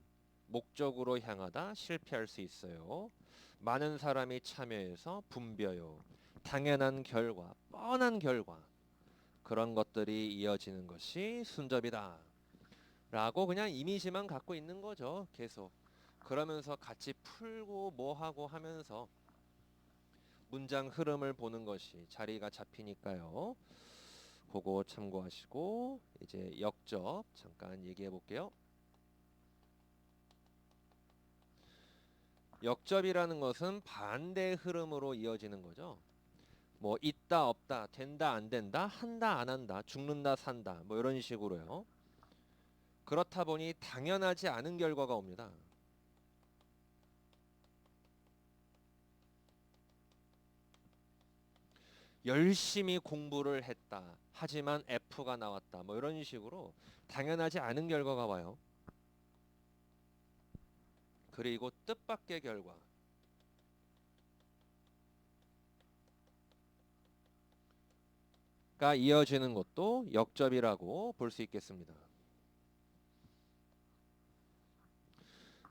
목적으로 향하다 실패할 수 있어요. 많은 사람이 참여해서 붐벼요. 당연한 결과, 뻔한 결과 그런 것들이 이어지는 것이 순접이다. 라고 그냥 이미지만 갖고 있는 거죠. 계속. 그러면서 같이 풀고 뭐 하고 하면서 문장 흐름을 보는 것이 자리가 잡히니까요. 그거 참고하시고 이제 역접 잠깐 얘기해 볼게요. 역접이라는 것은 반대 흐름으로 이어지는 거죠. 뭐 있다 없다 된다 안 된다 한다 안 한다 죽는다 산다 뭐 이런 식으로요. 그렇다 보니 당연하지 않은 결과가 옵니다. 열심히 공부를 했다. 하지만 F가 나왔다. 뭐 이런 식으로 당연하지 않은 결과가 와요. 그리고 뜻밖의 결과가 이어지는 것도 역접이라고 볼 수 있겠습니다.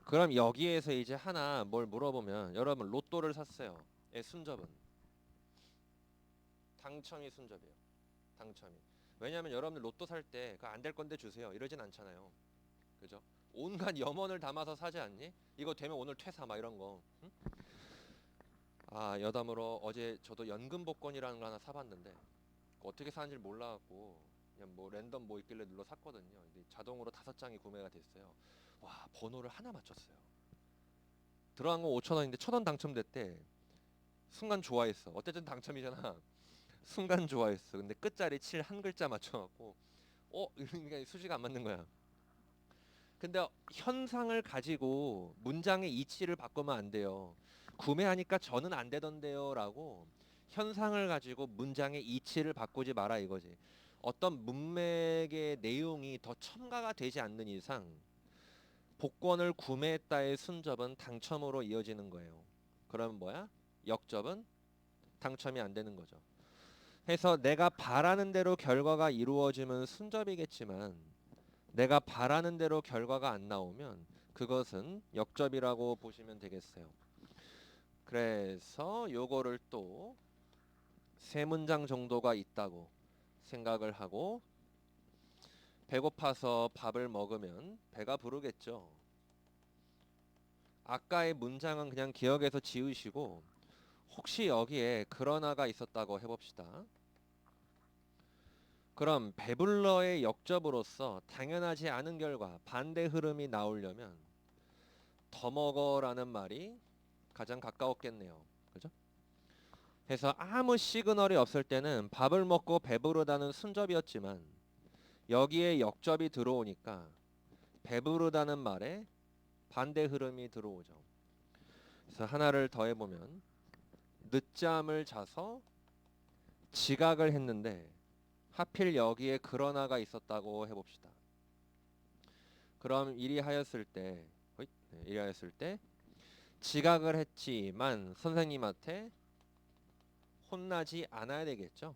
그럼 여기에서 이제 하나 뭘 물어보면 여러분 로또를 샀어요. 순접은 당첨이 순접이에요. 당첨이. 왜냐하면 여러분들 로또 살 때 그 안 될 건데 주세요. 이러진 않잖아요. 그죠? 온갖 염원을 담아서 사지 않니? 이거 되면 오늘 퇴사 막 이런 거. 응? 아 여담으로 어제 저도 연금 복권이라는 거 하나 사봤는데 어떻게 사는지 몰라갖고 그냥 뭐 랜덤 뭐 있길래 눌러 샀거든요. 근데 자동으로 5장이 구매가 됐어요. 와 번호를 하나 맞췄어요. 들어간 거 5천 원인데 1,000원 당첨됐대. 순간 좋아했어. 어쨌든 당첨이잖아. 순간 좋아했어. 근데 끝자리 7 한 글자 맞춰갖고 이러니까 수지가 안 맞는 거야. 근데 현상을 가지고 문장의 이치를 바꾸면 안 돼요. 구매하니까 저는 안 되던데요라고 현상을 가지고 문장의 이치를 바꾸지 마라 이거지. 어떤 문맥의 내용이 더 첨가가 되지 않는 이상 복권을 구매했다의 순접은 당첨으로 이어지는 거예요. 그러면 뭐야? 역접은 당첨이 안 되는 거죠. 해서 내가 바라는 대로 결과가 이루어지면 순접이겠지만 내가 바라는 대로 결과가 안 나오면 그것은 역접이라고 보시면 되겠어요. 그래서 요거를 또 세 문장 정도가 있다고 생각을 하고 배고파서 밥을 먹으면 배가 부르겠죠. 아까의 문장은 그냥 기억에서 지우시고 혹시 여기에 그러나가 있었다고 해봅시다. 그럼 배불러의 역접으로서 당연하지 않은 결과 반대 흐름이 나오려면 더 먹어라는 말이 가장 가까웠겠네요. 그죠? 그래서 아무 시그널이 없을 때는 밥을 먹고 배부르다는 순접이었지만 여기에 역접이 들어오니까 배부르다는 말에 반대 흐름이 들어오죠. 그래서 하나를 더 해보면 늦잠을 자서 지각을 했는데 하필 여기에 그러나가 있었다고 해봅시다. 그럼 이리하였을 때, 이리하였을 때 지각을 했지만 선생님한테 혼나지 않아야 되겠죠.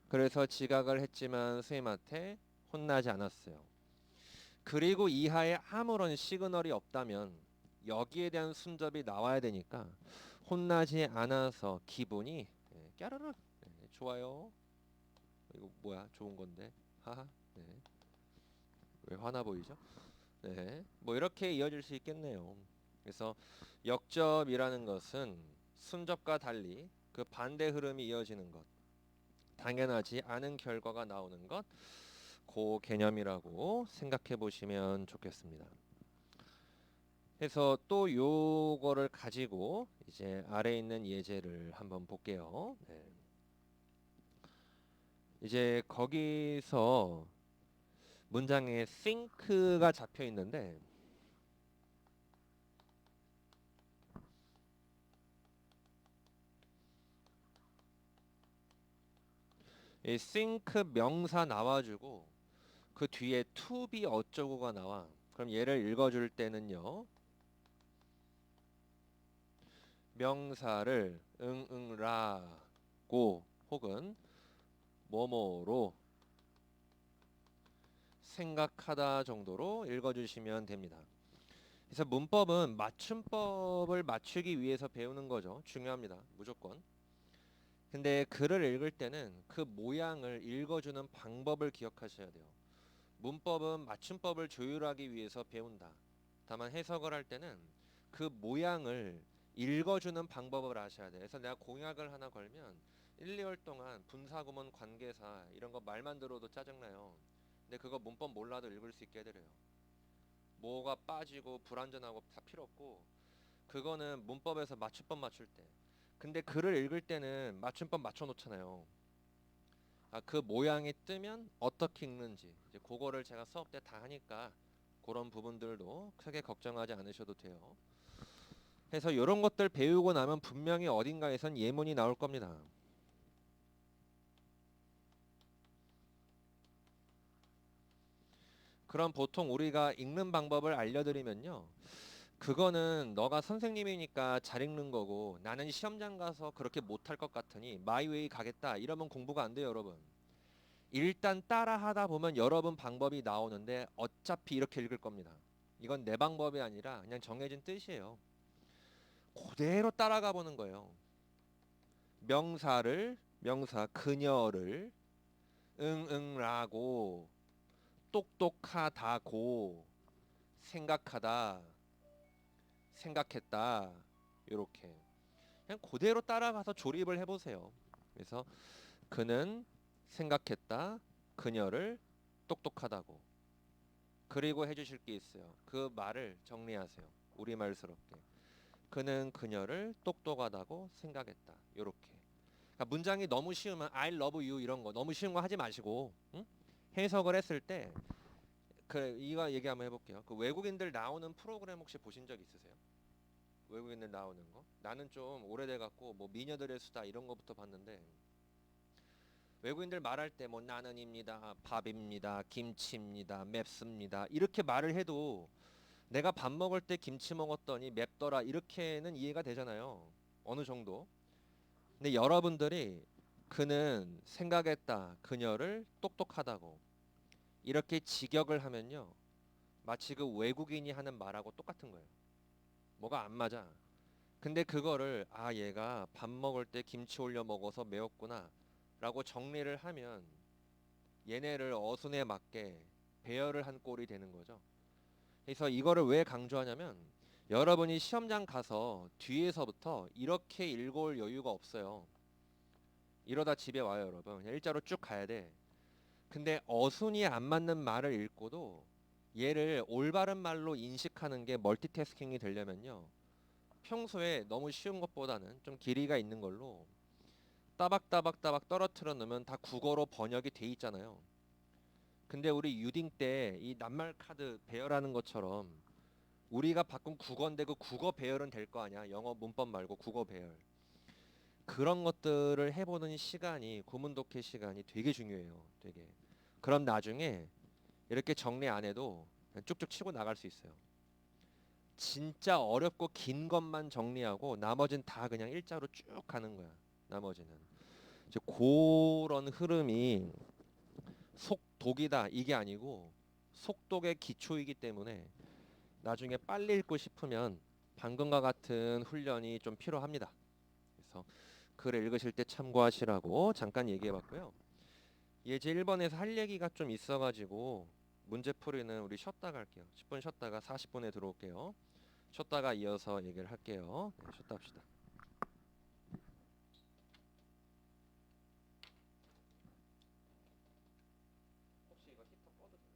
그래서 지각을 했지만 선생님한테 혼나지 않았어요. 그리고 이하에 아무런 시그널이 없다면 여기에 대한 순접이 나와야 되니까 혼나지 않아서 기분이 깨르르 좋아요. 이거 뭐야 좋은 건데 하하. 네. 왜 화나 보이죠? 네. 뭐 이렇게 이어질 수 있겠네요. 그래서 역접이라는 것은 순접과 달리 그 반대 흐름이 이어지는 것, 당연하지 않은 결과가 나오는 것, 그 개념이라고 생각해 보시면 좋겠습니다. 그래서 또 요거를 가지고 이제 아래에 있는 예제를 한번 볼게요. 네. 이제 거기서 문장에 think가 잡혀 있는데 이 think 명사 나와주고 그 뒤에 to be 어쩌고가 나와. 그럼 얘를 읽어줄 때는요. 명사를 응응라고 혹은 뭐뭐로 생각하다 정도로 읽어주시면 됩니다. 그래서 문법은 맞춤법을 맞추기 위해서 배우는 거죠. 중요합니다. 무조건. 근데 글을 읽을 때는 그 모양을 읽어주는 방법을 기억하셔야 돼요. 문법은 맞춤법을 조율하기 위해서 배운다. 다만 해석을 할 때는 그 모양을 읽어주는 방법을 아셔야 돼요. 그래서 내가 공약을 하나 걸면 1, 2월 동안 분사구문 관계사 이런 거 말만 들어도 짜증나요. 근데 그거 문법 몰라도 읽을 수 있게 해드려요. 뭐가 빠지고 불완전하고 다 필요 없고 그거는 문법에서 맞춤법 맞출 때. 근데 글을 읽을 때는 맞춤법 맞춰 놓잖아요. 그 모양이 뜨면 어떻게 읽는지 이제 그거를 제가 수업 때 다 하니까 그런 부분들도 크게 걱정하지 않으셔도 돼요. 그래서 이런 것들 배우고 나면 분명히 어딘가에선 예문이 나올 겁니다. 그럼 보통 우리가 읽는 방법을 알려드리면요. 그거는 너가 선생님이니까 잘 읽는 거고 나는 시험장 가서 그렇게 못할 것 같으니 마이웨이 가겠다 이러면 공부가 안 돼요, 여러분. 일단 따라 하다 보면 여러분 방법이 나오는데 어차피 이렇게 읽을 겁니다. 이건 내 방법이 아니라 그냥 정해진 뜻이에요. 그대로 따라가 보는 거예요. 명사 그녀를 응응라고 똑똑하다고 생각하다 생각했다 요렇게 그냥 그대로 따라가서 조립을 해보세요. 그래서 그는 생각했다 그녀를 똑똑하다고. 그리고 해주실 게 있어요. 그 말을 정리하세요. 우리말스럽게. 그는 그녀를 똑똑하다고 생각했다. 요렇게. 그러니까 문장이 너무 쉬우면 I love you 이런 거 너무 쉬운 거 하지 마시고 응? 해석을 했을 때 그 이거 얘기 한번 해볼게요. 그 외국인들 나오는 프로그램 혹시 보신 적 있으세요? 외국인들 나오는 거? 나는 좀 오래돼 갖고 뭐 미녀들의 수다 이런 거부터 봤는데 외국인들 말할 때 뭐 나는입니다, 밥입니다, 김치입니다, 맵습니다 이렇게 말을 해도 내가 밥 먹을 때 김치 먹었더니 맵더라 이렇게는 이해가 되잖아요. 어느 정도. 근데 여러분들이 그는 생각했다 그녀를 똑똑하다고 이렇게 직역을 하면요 마치 그 외국인이 하는 말하고 똑같은 거예요. 뭐가 안 맞아. 근데 그거를 아 얘가 밥 먹을 때 김치 올려 먹어서 매웠구나 라고 정리를 하면 얘네를 어순에 맞게 배열을 한 꼴이 되는 거죠. 그래서 이거를 왜 강조하냐면 여러분이 시험장 가서 뒤에서부터 이렇게 읽어올 여유가 없어요. 이러다 집에 와요, 여러분. 그냥 일자로 쭉 가야 돼. 근데 어순이 안 맞는 말을 읽고도 얘를 올바른 말로 인식하는 게 멀티태스킹이 되려면요. 평소에 너무 쉬운 것보다는 좀 길이가 있는 걸로 따박따박따박 떨어뜨려 놓으면 다 국어로 번역이 돼 있잖아요. 근데 우리 유딩 때 이 낱말 카드 배열하는 것처럼 우리가 바꾼 국어인데 그 국어 배열은 될 거 아니야. 영어 문법 말고 국어 배열. 그런 것들을 해보는 시간이 고문 독해 시간이 되게 중요해요. 되게. 그럼 나중에 이렇게 정리 안 해도 그냥 쭉쭉 치고 나갈 수 있어요. 진짜 어렵고 긴 것만 정리하고 나머지는 다 그냥 일자로 쭉 가는 거야. 나머지는. 이제 그런 흐름이 속독이다 이게 아니고 속독의 기초이기 때문에 나중에 빨리 읽고 싶으면 방금과 같은 훈련이 좀 필요합니다. 그래서 글을 읽으실 때 참고하시라고 잠깐 얘기해봤고요. 예제 1번에서 할 얘기가 좀 있어가지고 문제풀이는 우리 쉬었다가 할게요. 10분 쉬었다가 40분에 들어올게요. 쉬었다가 이어서 얘기를 할게요. 네, 쉬었다 합시다. 혹시 이거 히터 꺼도 돼요?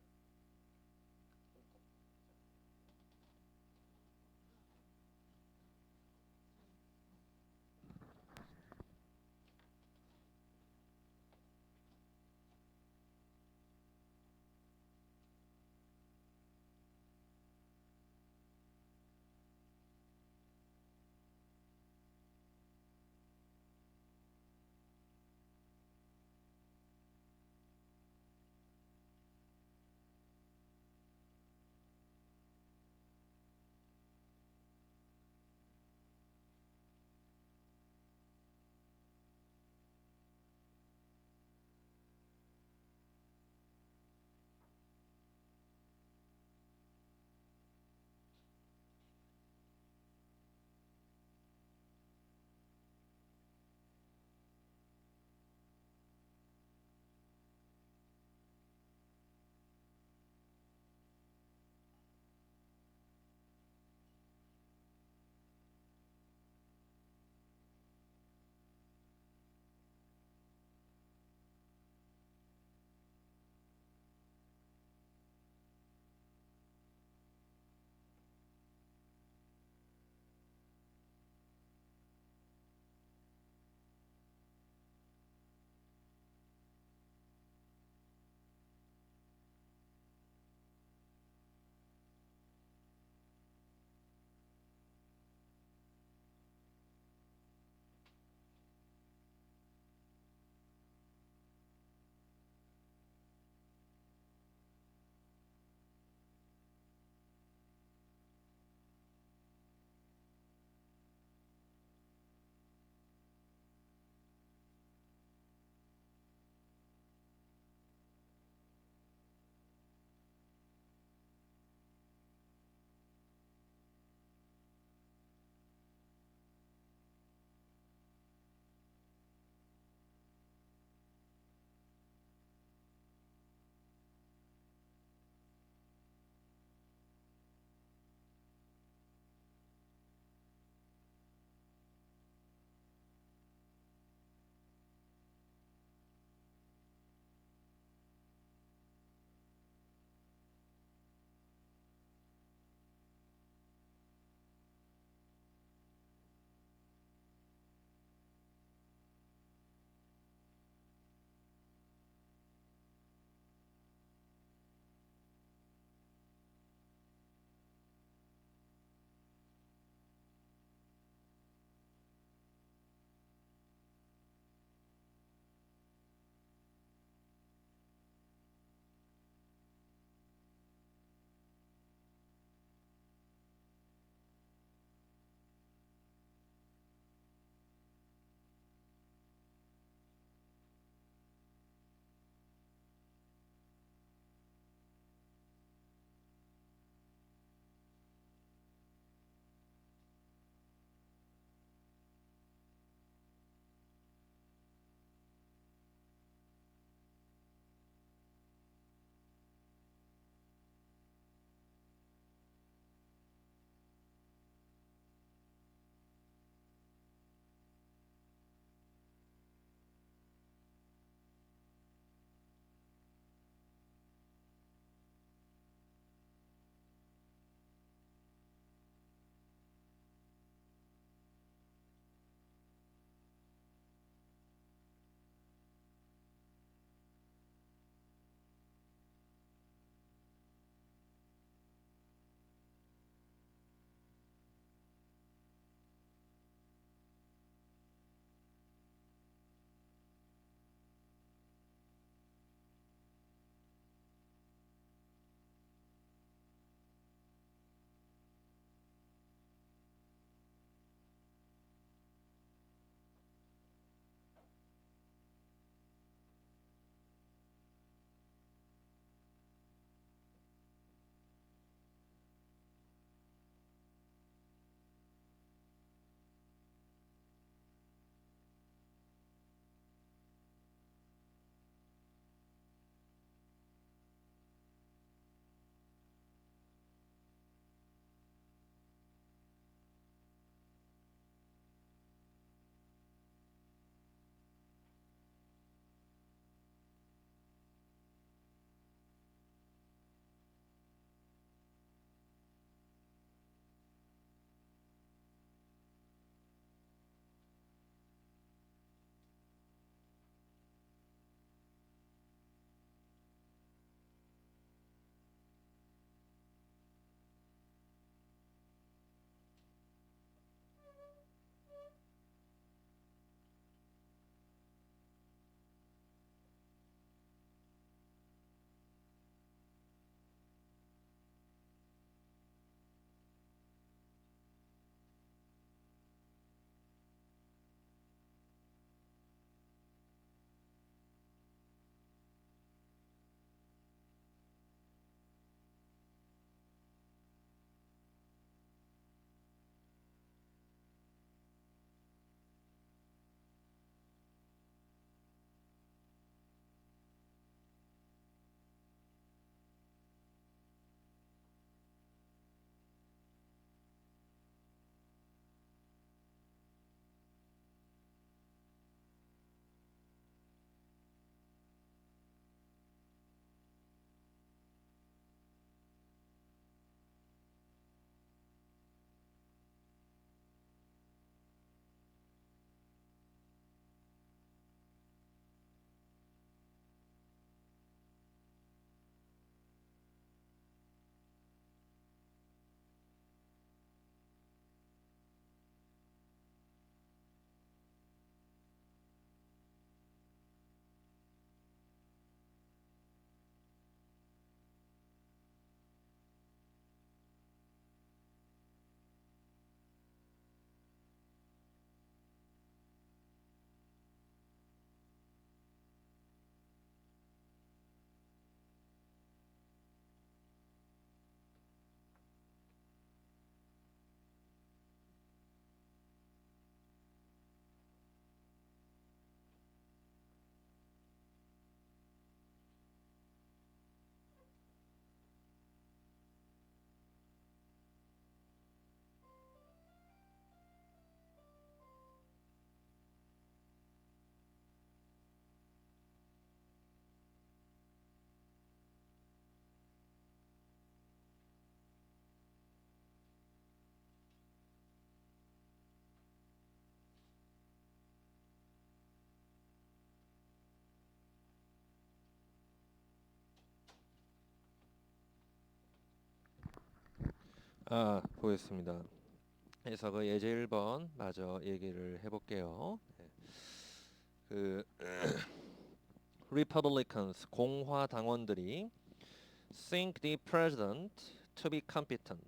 보겠습니다. 그래서 그 예제 1번 마저 얘기를 해볼게요. 그 Republicans 공화당원들이 think the president to be competent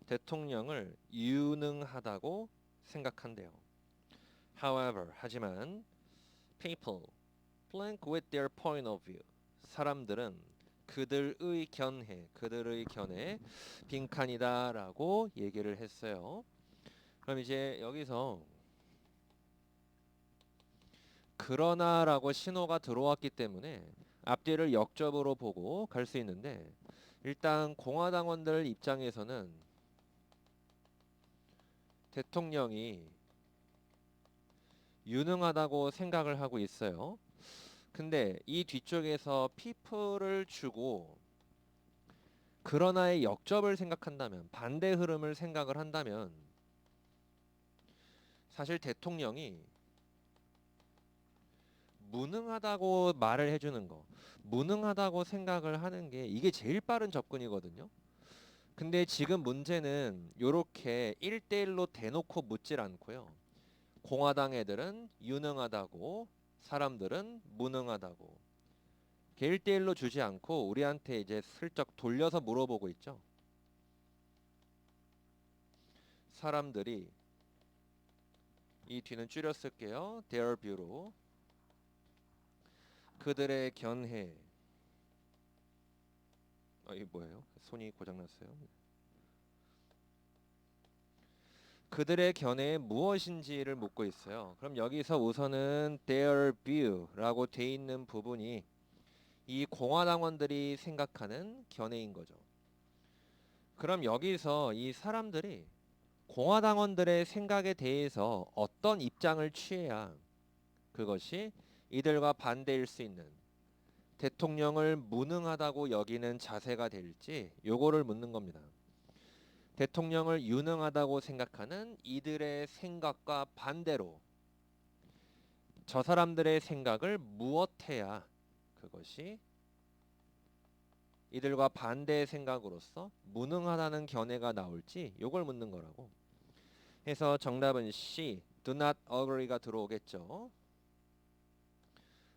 대통령을 유능하다고 생각한대요. However 하지만 people blank with their point of view 사람들은 그들의 견해 빈칸이다라고 얘기를 했어요. 그럼 이제 여기서 그러나라고 신호가 들어왔기 때문에 앞뒤를 역접으로 보고 갈 수 있는데 일단 공화당원들 입장에서는 대통령이 유능하다고 생각을 하고 있어요. 근데 이 뒤쪽에서 people을 주고 그러나의 역접을 생각한다면 반대 흐름을 생각을 한다면 사실 대통령이 무능하다고 말을 해주는 거 무능하다고 생각을 하는 게 이게 제일 빠른 접근이거든요. 근데 지금 문제는 요렇게 1대1로 대놓고 묻질 않고요. 공화당 애들은 유능하다고 사람들은 무능하다고 1대1로 주지 않고 우리한테 이제 슬쩍 돌려서 물어보고 있죠. 사람들이 이 뒤는 줄여 쓸게요. their view로 그들의 견해 이게 뭐예요? 손이 고장났어요. 그들의 견해에 무엇인지를 묻고 있어요. 그럼 여기서 우선은 their view라고 돼 있는 부분이 이 공화당원들이 생각하는 견해인 거죠. 그럼 여기서 이 사람들이 공화당원들의 생각에 대해서 어떤 입장을 취해야 그것이 이들과 반대일 수 있는 대통령을 무능하다고 여기는 자세가 될지 요거를 묻는 겁니다. 대통령을 유능하다고 생각하는 이들의 생각과 반대로 저 사람들의 생각을 무엇해야 그것이 이들과 반대의 생각으로서 무능하다는 견해가 나올지 요걸 묻는 거라고. 해서 정답은 C, do not agree가 들어오겠죠.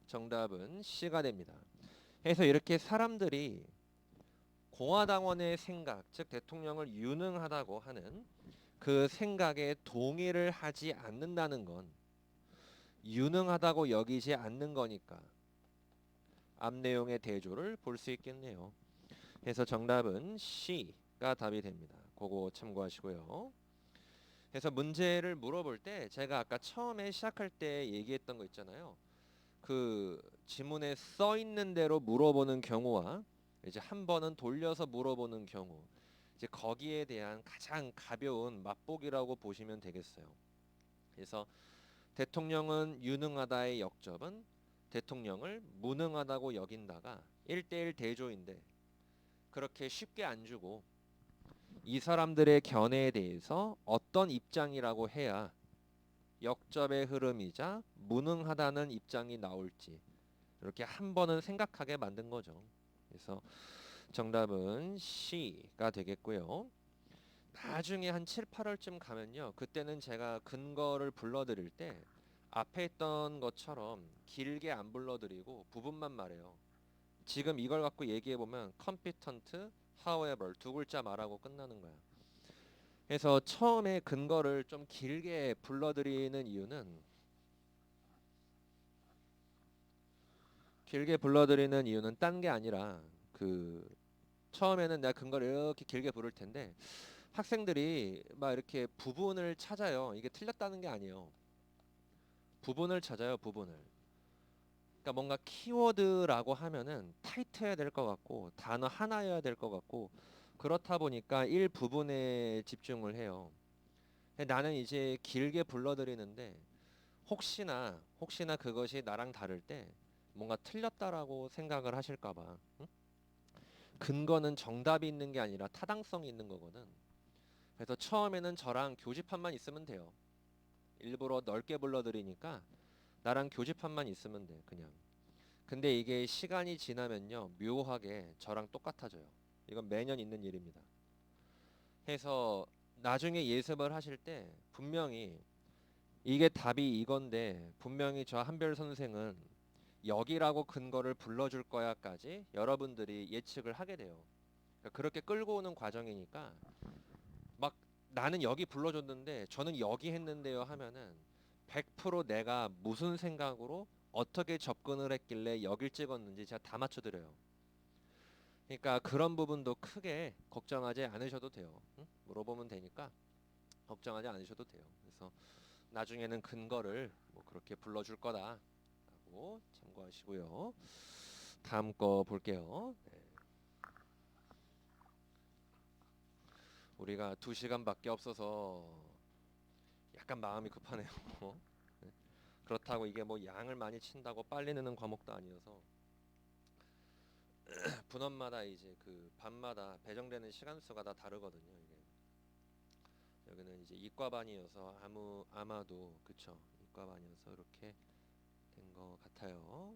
정답은 C가 됩니다. 해서 이렇게 사람들이 공화당원의 생각, 즉 대통령을 유능하다고 하는 그 생각에 동의를 하지 않는다는 건 유능하다고 여기지 않는 거니까 앞 내용의 대조를 볼 수 있겠네요. 그래서 정답은 C가 답이 됩니다. 그거 참고하시고요. 그래서 문제를 물어볼 때 제가 아까 처음에 시작할 때 얘기했던 거 있잖아요. 그 지문에 써 있는 대로 물어보는 경우와 이제 한 번은 돌려서 물어보는 경우 이제 거기에 대한 가장 가벼운 맛보기라고 보시면 되겠어요. 그래서 대통령은 유능하다의 역접은 대통령을 무능하다고 여긴다가 1대1 대조인데 그렇게 쉽게 안 주고 이 사람들의 견해에 대해서 어떤 입장이라고 해야 역접의 흐름이자 무능하다는 입장이 나올지 이렇게 한 번은 생각하게 만든 거죠. 그래서 정답은 C가 되겠고요. 나중에 한 7, 8월쯤 가면요. 그때는 제가 근거를 불러드릴 때 앞에 있던 것처럼 길게 안 불러드리고 부분만 말해요. 지금 이걸 갖고 얘기해보면 competent, however 두 글자 말하고 끝나는 거야. 그래서 처음에 근거를 좀 길게 불러드리는 이유는 딴 게 아니라 그 처음에는 내가 근거를 이렇게 길게 부를 텐데 학생들이 막 이렇게 부분을 찾아요. 이게 틀렸다는 게 아니에요. 부분을 찾아요, 부분을. 그러니까 뭔가 키워드라고 하면은 타이트해야 될 것 같고 단어 하나여야 될 것 같고 그렇다 보니까 일부분에 집중을 해요. 근데 나는 이제 길게 불러드리는데 혹시나 그것이 나랑 다를 때 뭔가 틀렸다라고 생각을 하실까 봐. 응? 근거는 정답이 있는 게 아니라 타당성이 있는 거거든. 그래서 처음에는 저랑 교집합만 있으면 돼요. 일부러 넓게 불러드리니까 나랑 교집합만 있으면 돼 그냥. 근데 이게 시간이 지나면요 묘하게 저랑 똑같아져요. 이건 매년 있는 일입니다. 해서 나중에 예습을 하실 때 분명히 이게 답이 이건데 분명히 저 한별 선생은 여기라고 근거를 불러줄 거야까지 여러분들이 예측을 하게 돼요. 그러니까 그렇게 끌고 오는 과정이니까 막 나는 여기 불러줬는데 저는 여기 했는데요 하면은 100% 내가 무슨 생각으로 어떻게 접근을 했길래 여길 찍었는지 제가 다 맞춰드려요. 그러니까 그런 부분도 크게 걱정하지 않으셔도 돼요. 응? 물어보면 되니까 걱정하지 않으셔도 돼요. 그래서 나중에는 근거를 뭐 그렇게 불러줄 거다라고 참고하시고요. 다음 거 볼게요. 네. 우리가 2시간밖에 없어서 약간 마음이 급하네요. 네. 그렇다고 이게 뭐 양을 많이 친다고 빨리 느는 과목도 아니어서 분원마다 이제 그 반마다 배정되는 시간 수가 다 다르거든요. 이게 여기는 이제 이과반이어서 아마도 그쵸 이과반이어서 이렇게 된 것 같아요.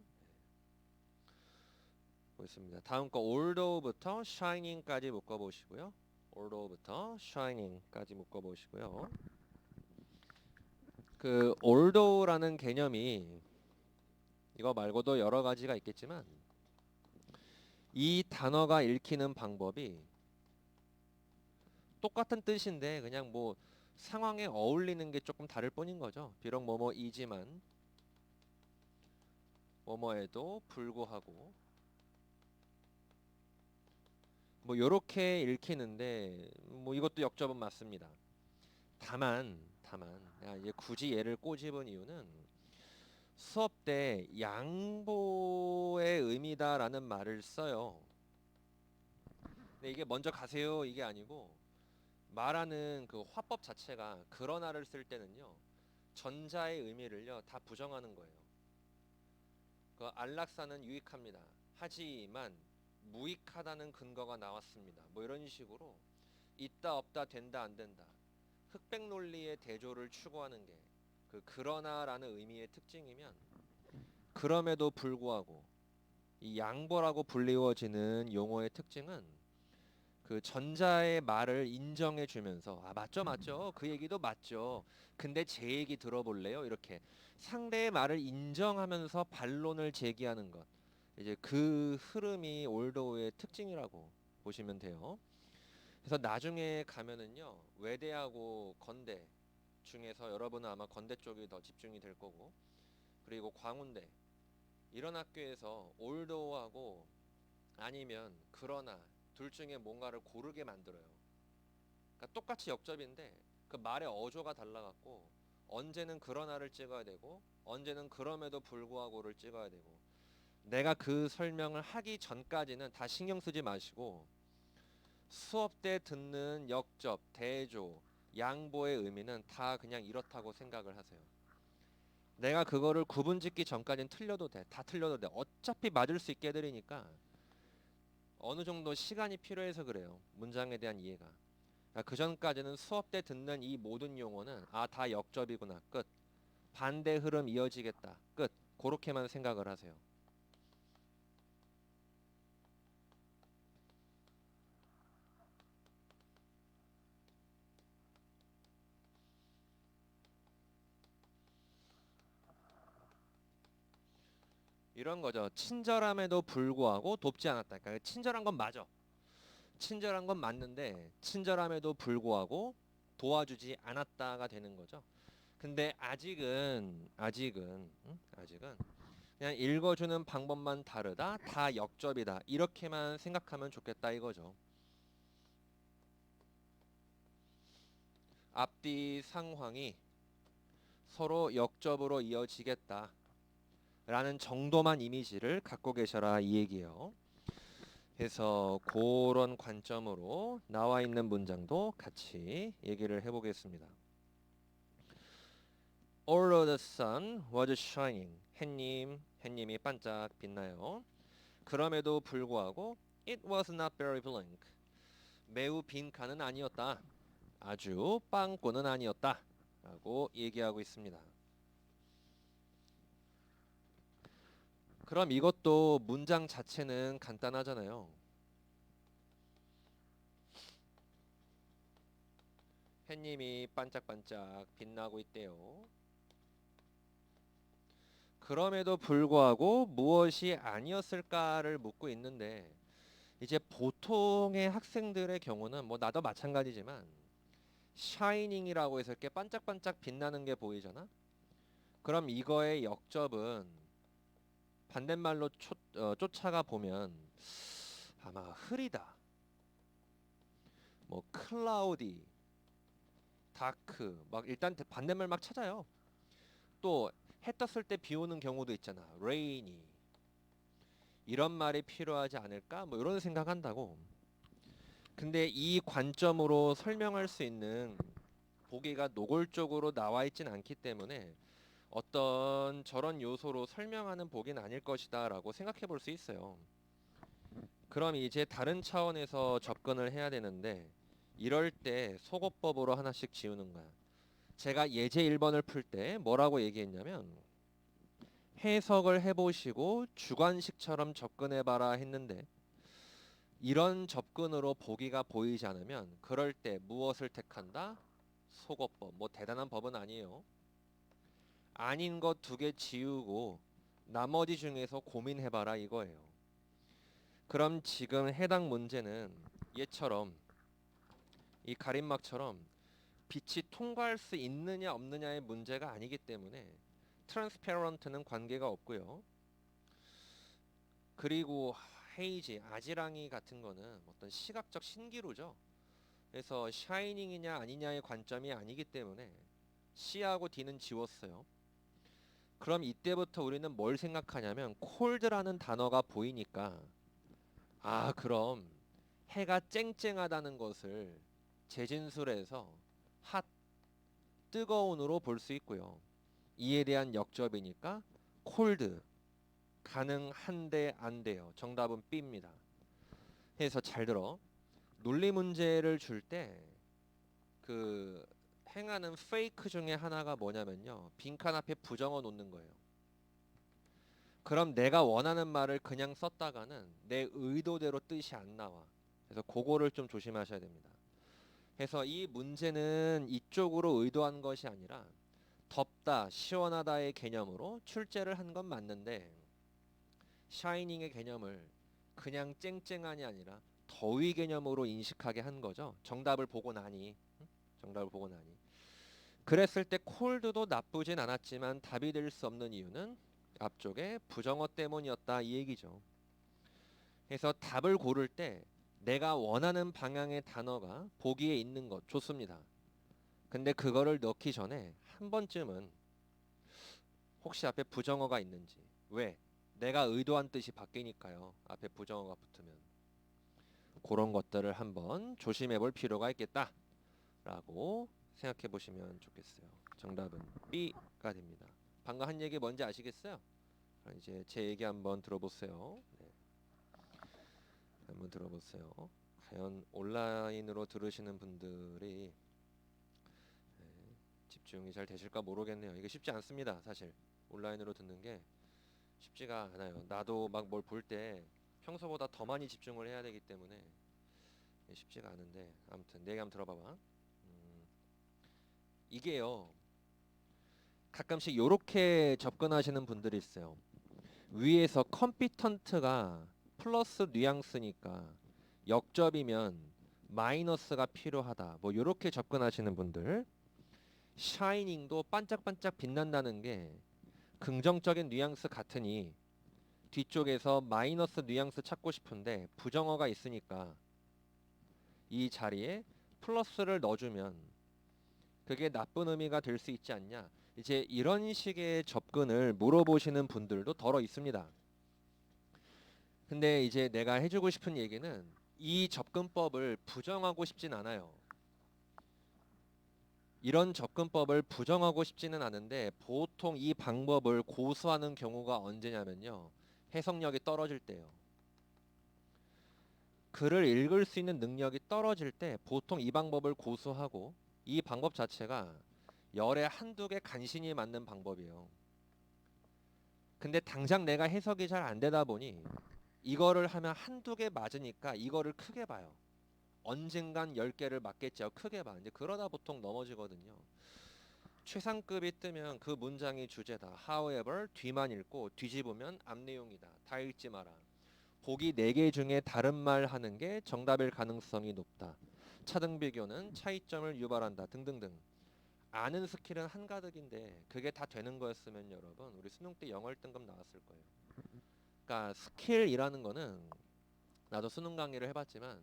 보겠습니다. 다음 거 although부터 shining까지 묶어보시고요. although부터 shining까지 묶어보시고요. 그 although라는 개념이 이거 말고도 여러 가지가 있겠지만 이 단어가 읽히는 방법이 똑같은 뜻인데 그냥 뭐 상황에 어울리는 게 조금 다를 뿐인 거죠. 비록 뭐뭐이지만 뭐뭐에도 불구하고 뭐 요렇게 읽히는데 뭐 이것도 역접은 맞습니다. 다만 내가 이제 굳이 얘를 꼬집은 이유는 수업 때 양보의 의미다라는 말을 써요. 근데 이게 먼저 가세요 이게 아니고 말하는 그 화법 자체가 그러나를 쓸 때는요 전자의 의미를요 다 부정하는 거예요. 그 안락사는 유익합니다. 하지만 무익하다는 근거가 나왔습니다. 뭐 이런 식으로 있다 없다 된다 안 된다. 흑백 논리의 대조를 추구하는 게 그 그러나라는 의미의 특징이면 그럼에도 불구하고 이 양보라고 불리워지는 용어의 특징은 그 전자의 말을 인정해 주면서 아 맞죠 그 얘기도 맞죠 근데 제 얘기 들어볼래요 이렇게 상대의 말을 인정하면서 반론을 제기하는 것 이제 그 흐름이 올도의 특징이라고 보시면 돼요. 그래서 나중에 가면은요 외대하고 건대 중에서 여러분은 아마 건대 쪽이 더 집중이 될 거고 그리고 광운대 이런 학교에서 올도하고 아니면 그러나 둘 중에 뭔가를 고르게 만들어요. 그러니까 똑같이 역접인데 그 말의 어조가 달라갖고 언제는 그러나를 찍어야 되고 언제는 그럼에도 불구하고를 찍어야 되고 내가 그 설명을 하기 전까지는 다 신경 쓰지 마시고 수업 때 듣는 역접, 대조, 양보의 의미는 다 그냥 이렇다고 생각을 하세요. 내가 그거를 구분짓기 전까지는 틀려도 돼. 다 틀려도 돼. 어차피 맞을 수 있게 해드리니까 어느 정도 시간이 필요해서 그래요. 문장에 대한 이해가. 그러니까 그 전까지는 수업 때 듣는 이 모든 용어는 아, 다 역접이구나. 끝. 반대 흐름 이어지겠다. 끝. 그렇게만 생각을 하세요. 이런 거죠. 친절함에도 불구하고 돕지 않았다. 그러니까 친절한 건 맞아. 친절한 건 맞는데 친절함에도 불구하고 도와주지 않았다가 되는 거죠. 근데 아직은 그냥 읽어주는 방법만 다르다. 다 역접이다. 이렇게만 생각하면 좋겠다 이거죠. 앞뒤 상황이 서로 역접으로 이어지겠다. 라는 정도만 이미지를 갖고 계셔라 이 얘기예요. 그래서 그런 관점으로 나와 있는 문장도 같이 얘기를 해보겠습니다. Although the sun was shining, 햇님이 반짝 빛나요. 그럼에도 불구하고 it was not very blank. 매우 빈칸은 아니었다. 아주 빵꾸는 아니었다. 라고 얘기하고 있습니다. 그럼 이것도 문장 자체는 간단하잖아요. 햇님이 반짝반짝 빛나고 있대요. 그럼에도 불구하고 무엇이 아니었을까를 묻고 있는데 이제 보통의 학생들의 경우는 뭐 나도 마찬가지지만 샤이닝이라고 해서 이렇게 반짝반짝 빛나는 게 보이잖아. 그럼 이거의 역접은 반대말로 쫓아가 보면 아마 흐리다, 뭐 클라우디, 다크 막 일단 반대말 막 찾아요. 또 해 떴을 때 비 오는 경우도 있잖아. 레이니 이런 말이 필요하지 않을까? 뭐 이런 생각한다고. 근데 이 관점으로 설명할 수 있는 보기가 노골적으로 나와 있진 않기 때문에 어떤 저런 요소로 설명하는 보기는 아닐 것이다 라고 생각해 볼 수 있어요. 그럼 이제 다른 차원에서 접근을 해야 되는데 이럴 때 속어법으로 하나씩 지우는 거야. 제가 예제 1번을 풀 때 뭐라고 얘기했냐면 해석을 해보시고 주관식처럼 접근해봐라 했는데 이런 접근으로 보기가 보이지 않으면 그럴 때 무엇을 택한다? 속어법. 뭐 대단한 법은 아니에요. 아닌 것 2개 지우고 나머지 중에서 고민해봐라 이거예요. 그럼 지금 해당 문제는 얘처럼 이 가림막처럼 빛이 통과할 수 있느냐 없느냐의 문제가 아니기 때문에 트랜스페런트는 관계가 없고요. 그리고 헤이지, 아지랑이 같은 거는 어떤 시각적 신기루죠. 그래서 샤이닝이냐 아니냐의 관점이 아니기 때문에 C하고 D는 지웠어요. 그럼 이때부터 우리는 뭘 생각하냐면 콜드라는 단어가 보이니까 아 그럼 해가 쨍쨍하다는 것을 재진술해서 핫, 뜨거운으로 볼 수 있고요. 이에 대한 역접이니까 콜드, 가능한데 안 돼요. 정답은 B입니다. 해서 잘 들어. 논리 문제를 줄 때 그 행하는 페이크 중에 하나가 뭐냐면요. 빈칸 앞에 부정어 놓는 거예요. 그럼 내가 원하는 말을 그냥 썼다가는 내 의도대로 뜻이 안 나와. 그래서 그거를 좀 조심하셔야 됩니다. 그래서 이 문제는 이쪽으로 의도한 것이 아니라 덥다, 시원하다의 개념으로 출제를 한 건 맞는데 샤이닝의 개념을 그냥 쨍쨍한이 아니라 더위 개념으로 인식하게 한 거죠. 정답을 보고 나니. 정답을 보고 나니. 그랬을 때 콜드도 나쁘진 않았지만 답이 될 수 없는 이유는 앞쪽에 부정어 때문이었다 이 얘기죠. 그래서 답을 고를 때 내가 원하는 방향의 단어가 보기에 있는 것 좋습니다. 근데 그거를 넣기 전에 한 번쯤은 혹시 앞에 부정어가 있는지 왜? 내가 의도한 뜻이 바뀌니까요. 앞에 부정어가 붙으면 그런 것들을 한번 조심해 볼 필요가 있겠다라고 생각해 보시면 좋겠어요. 정답은 B가 됩니다. 방금 한 얘기 뭔지 아시겠어요? 이제 제 얘기 한번 들어보세요. 네. 한번 들어보세요. 과연 온라인으로 들으시는 분들이 집중이 잘 되실까 모르겠네요. 이게 쉽지 않습니다. 사실 온라인으로 듣는 게 쉽지가 않아요. 나도 막 뭘 볼 때 평소보다 더 많이 집중을 해야 되기 때문에 쉽지가 않은데 아무튼 내 얘기 한번 들어봐봐. 이게요. 가끔씩 요렇게 접근하시는 분들이 있어요. 위에서 컴피턴트가 플러스 뉘앙스니까 역접이면 마이너스가 필요하다. 뭐 요렇게 접근하시는 분들. 샤이닝도 반짝반짝 빛난다는 게 긍정적인 뉘앙스 같으니 뒤쪽에서 마이너스 뉘앙스 찾고 싶은데 부정어가 있으니까 이 자리에 플러스를 넣어주면 그게 나쁜 의미가 될 수 있지 않냐. 이제 이런 식의 접근을 물어보시는 분들도 덜어 있습니다. 근데 이제 내가 해주고 싶은 얘기는 이 접근법을 부정하고 싶진 않아요. 이런 접근법을 부정하고 싶지는 않은데 보통 이 방법을 고수하는 경우가 언제냐면요. 해석력이 떨어질 때요. 글을 읽을 수 있는 능력이 떨어질 때 보통 이 방법을 고수하고 이 방법 자체가 열에 한두 개 간신히 맞는 방법이에요. 근데 당장 내가 해석이 잘 안 되다 보니 이거를 하면 한두 개 맞으니까 이거를 크게 봐요. 언젠간 10개를 맞겠죠. 크게 봐. 이제 그러다 보통 넘어지거든요. 최상급이 뜨면 그 문장이 주제다. However 뒤만 읽고 뒤집으면 앞 내용이다. 다 읽지 마라. 보기 4개 중에 다른 말 하는 게 정답일 가능성이 높다. 차등비교는 차이점을 유발한다. 등등등. 아는 스킬은 한가득인데 그게 다 되는 거였으면 여러분 우리 수능 때 영어 1등급 나왔을 거예요. 그러니까 스킬이라는 거는 나도 수능 강의를 해봤지만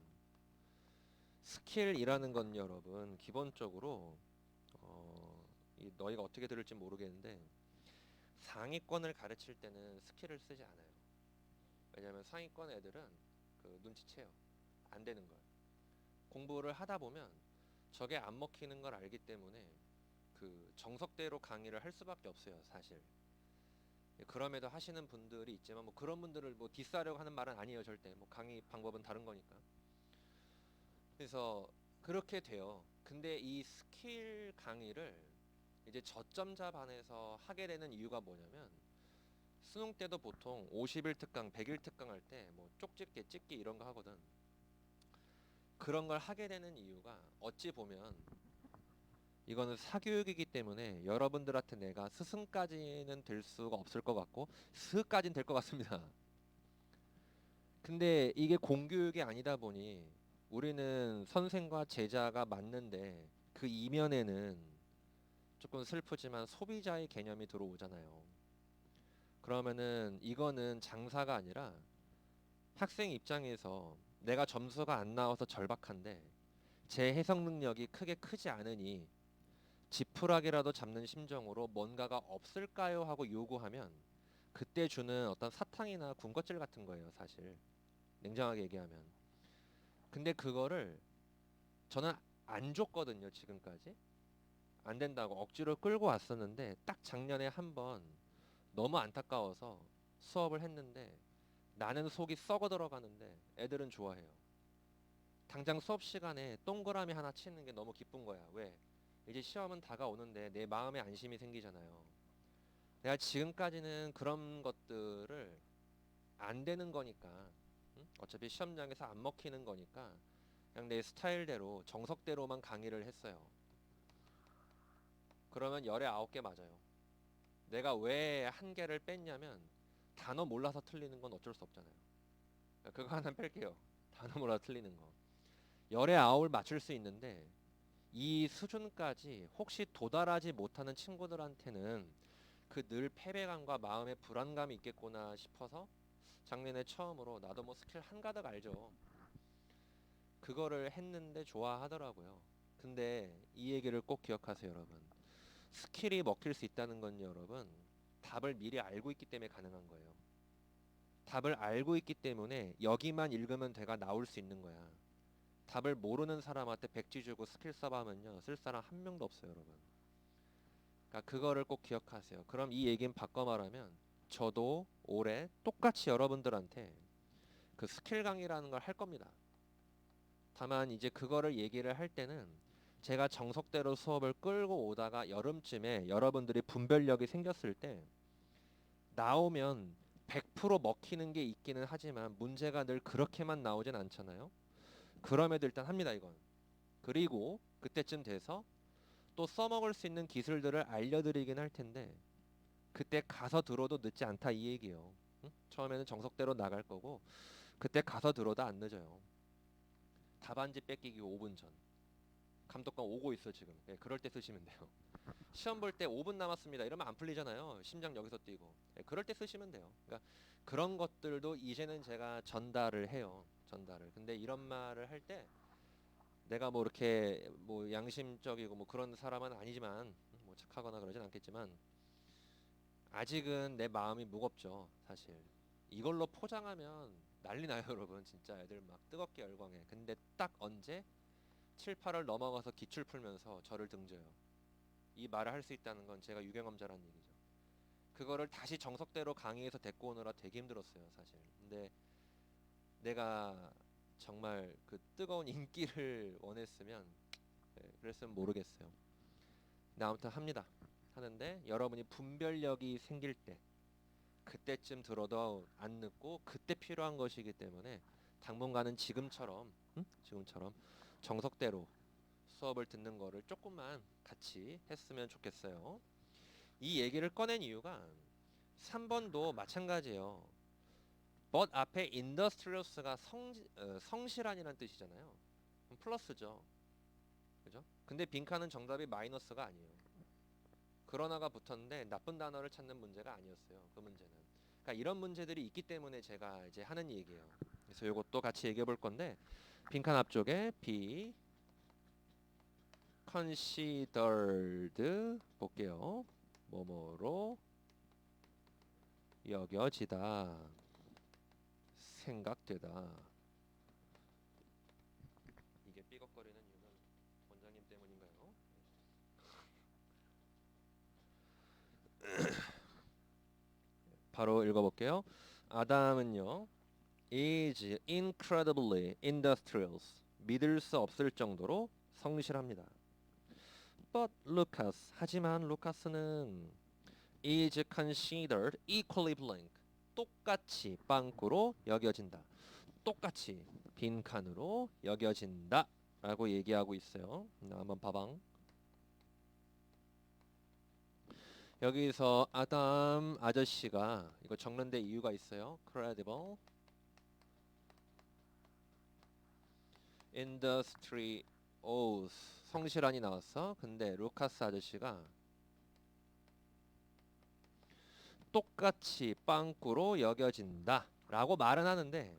스킬이라는 건 여러분 기본적으로 너희가 어떻게 들을지 모르겠는데 상위권을 가르칠 때는 스킬을 쓰지 않아요. 왜냐하면 상위권 애들은 그 눈치채요. 안 되는 걸. 공부를 하다 보면 저게 안 먹히는 걸 알기 때문에 그 정석대로 강의를 할 수밖에 없어요, 사실. 그럼에도 하시는 분들이 있지만 뭐 그런 분들을 뭐 디스하려고 하는 말은 아니에요, 절대. 뭐 강의 방법은 다른 거니까. 그래서 그렇게 돼요. 근데 이 스킬 강의를 이제 저점자 반에서 하게 되는 이유가 뭐냐면 수능 때도 보통 50일 특강, 100일 특강 할 때 뭐 쪽집기, 찍기 이런 거 하거든. 그런 걸 하게 되는 이유가 어찌 보면 이거는 사교육이기 때문에 여러분들한테 내가 스승까지는 될 수가 없을 것 같고 스까지는 될 것 같습니다. 근데 이게 공교육이 아니다 보니 우리는 선생과 제자가 맞는데 그 이면에는 조금 슬프지만 소비자의 개념이 들어오잖아요. 그러면은 이거는 장사가 아니라 학생 입장에서 내가 점수가 안 나와서 절박한데 제 해석 능력이 크게 크지 않으니 지푸라기라도 잡는 심정으로 뭔가가 없을까요? 하고 요구하면 그때 주는 어떤 사탕이나 군것질 같은 거예요, 사실. 냉정하게 얘기하면. 근데 그거를 저는 안 줬거든요, 지금까지. 안 된다고 억지로 끌고 왔었는데 딱 작년에 한번 너무 안타까워서 수업을 했는데 나는 속이 썩어 들어가는데 애들은 좋아해요. 당장 수업 시간에 동그라미 하나 치는 게 너무 기쁜 거야. 왜? 이제 시험은 다가오는데 내 마음에 안심이 생기잖아요. 내가 지금까지는 그런 것들을 안 되는 거니까 어차피 시험장에서 안 먹히는 거니까 그냥 내 스타일대로 정석대로만 강의를 했어요. 그러면 열에 9개 맞아요. 내가 왜 한 개를 뺐냐면 단어 몰라서 틀리는 건 어쩔 수 없잖아요. 그거 하나 뺄게요. 단어 몰라서 틀리는 거. 열에 9을 맞출 수 있는데 이 수준까지 혹시 도달하지 못하는 친구들한테는 그 늘 패배감과 마음의 불안감이 있겠구나 싶어서 작년에 처음으로 나도 뭐 스킬 한가득 알죠. 그거를 했는데 좋아하더라고요. 근데 이 얘기를 꼭 기억하세요, 여러분. 스킬이 먹힐 수 있다는 건 여러분 답을 미리 알고 있기 때문에 가능한 거예요. 답을 알고 있기 때문에 여기만 읽으면 돼가 나올 수 있는 거야. 답을 모르는 사람한테 백지 주고 스킬 써봐면요 쓸 사람 한 명도 없어요, 여러분. 그러니까 그거를 꼭 기억하세요. 그럼 이 얘기는 바꿔 말하면 저도 올해 똑같이 여러분들한테 그 스킬 강의라는 걸 할 겁니다. 다만 이제 그거를 얘기를 할 때는 제가 정석대로 수업을 끌고 오다가 여름쯤에 여러분들이 분별력이 생겼을 때 나오면 100% 먹히는 게 있기는 하지만 문제가 늘 그렇게만 나오진 않잖아요. 그럼에도 일단 합니다, 이건. 그리고 그때쯤 돼서 또 써먹을 수 있는 기술들을 알려드리긴 할 텐데 그때 가서 들어도 늦지 않다 이 얘기예요. 응? 처음에는 정석대로 나갈 거고 그때 가서 들어도 안 늦어요. 답안지 뺏기기 5분 전. 감독관 오고 있어 지금. 예, 그럴 때 쓰시면 돼요. 시험 볼 때 5분 남았습니다. 이러면 안 풀리잖아요. 심장 여기서 뛰고. 예, 그럴 때 쓰시면 돼요. 그러니까 그런 것들도 이제는 제가 전달을 해요. 전달을. 근데 이런 말을 할 때 내가 뭐 이렇게 뭐 양심적이고 뭐 그런 사람은 아니지만 뭐 착하거나 그러진 않겠지만 아직은 내 마음이 무겁죠, 사실. 이걸로 포장하면 난리 나요, 여러분. 진짜 애들 막 뜨겁게 열광해. 근데 딱 언제 7, 8월 넘어가서 기출 풀면서 저를 등져요. 이 말을 할 수 있다는 건 제가 유경험자라는 얘기죠. 그거를 다시 정석대로 강의에서 데리고 오느라 되게 힘들었어요, 사실. 근데 내가 정말 그 뜨거운 인기를 원했으면 그랬으면 모르겠어요. 근데 아무튼 합니다. 하는데 여러분이 분별력이 생길 때 그때쯤 들어도 안 늦고 그때 필요한 것이기 때문에 당분간은 지금처럼 지금처럼 정석대로 수업을 듣는 거를 조금만 같이 했으면 좋겠어요. 이 얘기를 꺼낸 이유가 3번도 마찬가지예요. but 앞에 industrious가 성실한이라는 뜻이잖아요. 그럼 플러스죠. 그죠? 근데 빈칸은 정답이 마이너스가 아니에요. 그러나가 붙었는데 나쁜 단어를 찾는 문제가 아니었어요. 그 문제는. 그러니까 이런 문제들이 있기 때문에 제가 이제 하는 얘기예요. 그래서 이것도 같이 얘기해 볼 건데 빈칸 앞쪽에 be considered 볼게요. 뭐뭐로 여겨지다. 생각되다. 이게 삐걱거리는 이유는 원장님 때문인가요? 바로 읽어볼게요. 아담은요, is incredibly industrious. 믿을 수 없을 정도로 성실합니다. But Lucas, 하지만 루카스는 is considered equally blank. 똑같이 빵꾸로 여겨진다. 똑같이 빈칸으로 여겨진다. 라고 얘기하고 있어요. 한번 봐봐. 여기서 아담 아저씨가 이거 적는데 이유가 있어요. credible, industry, 성실한이 나왔어. 근데 루카스 아저씨가 똑같이 빵꾸로 여겨진다 라고 말은 하는데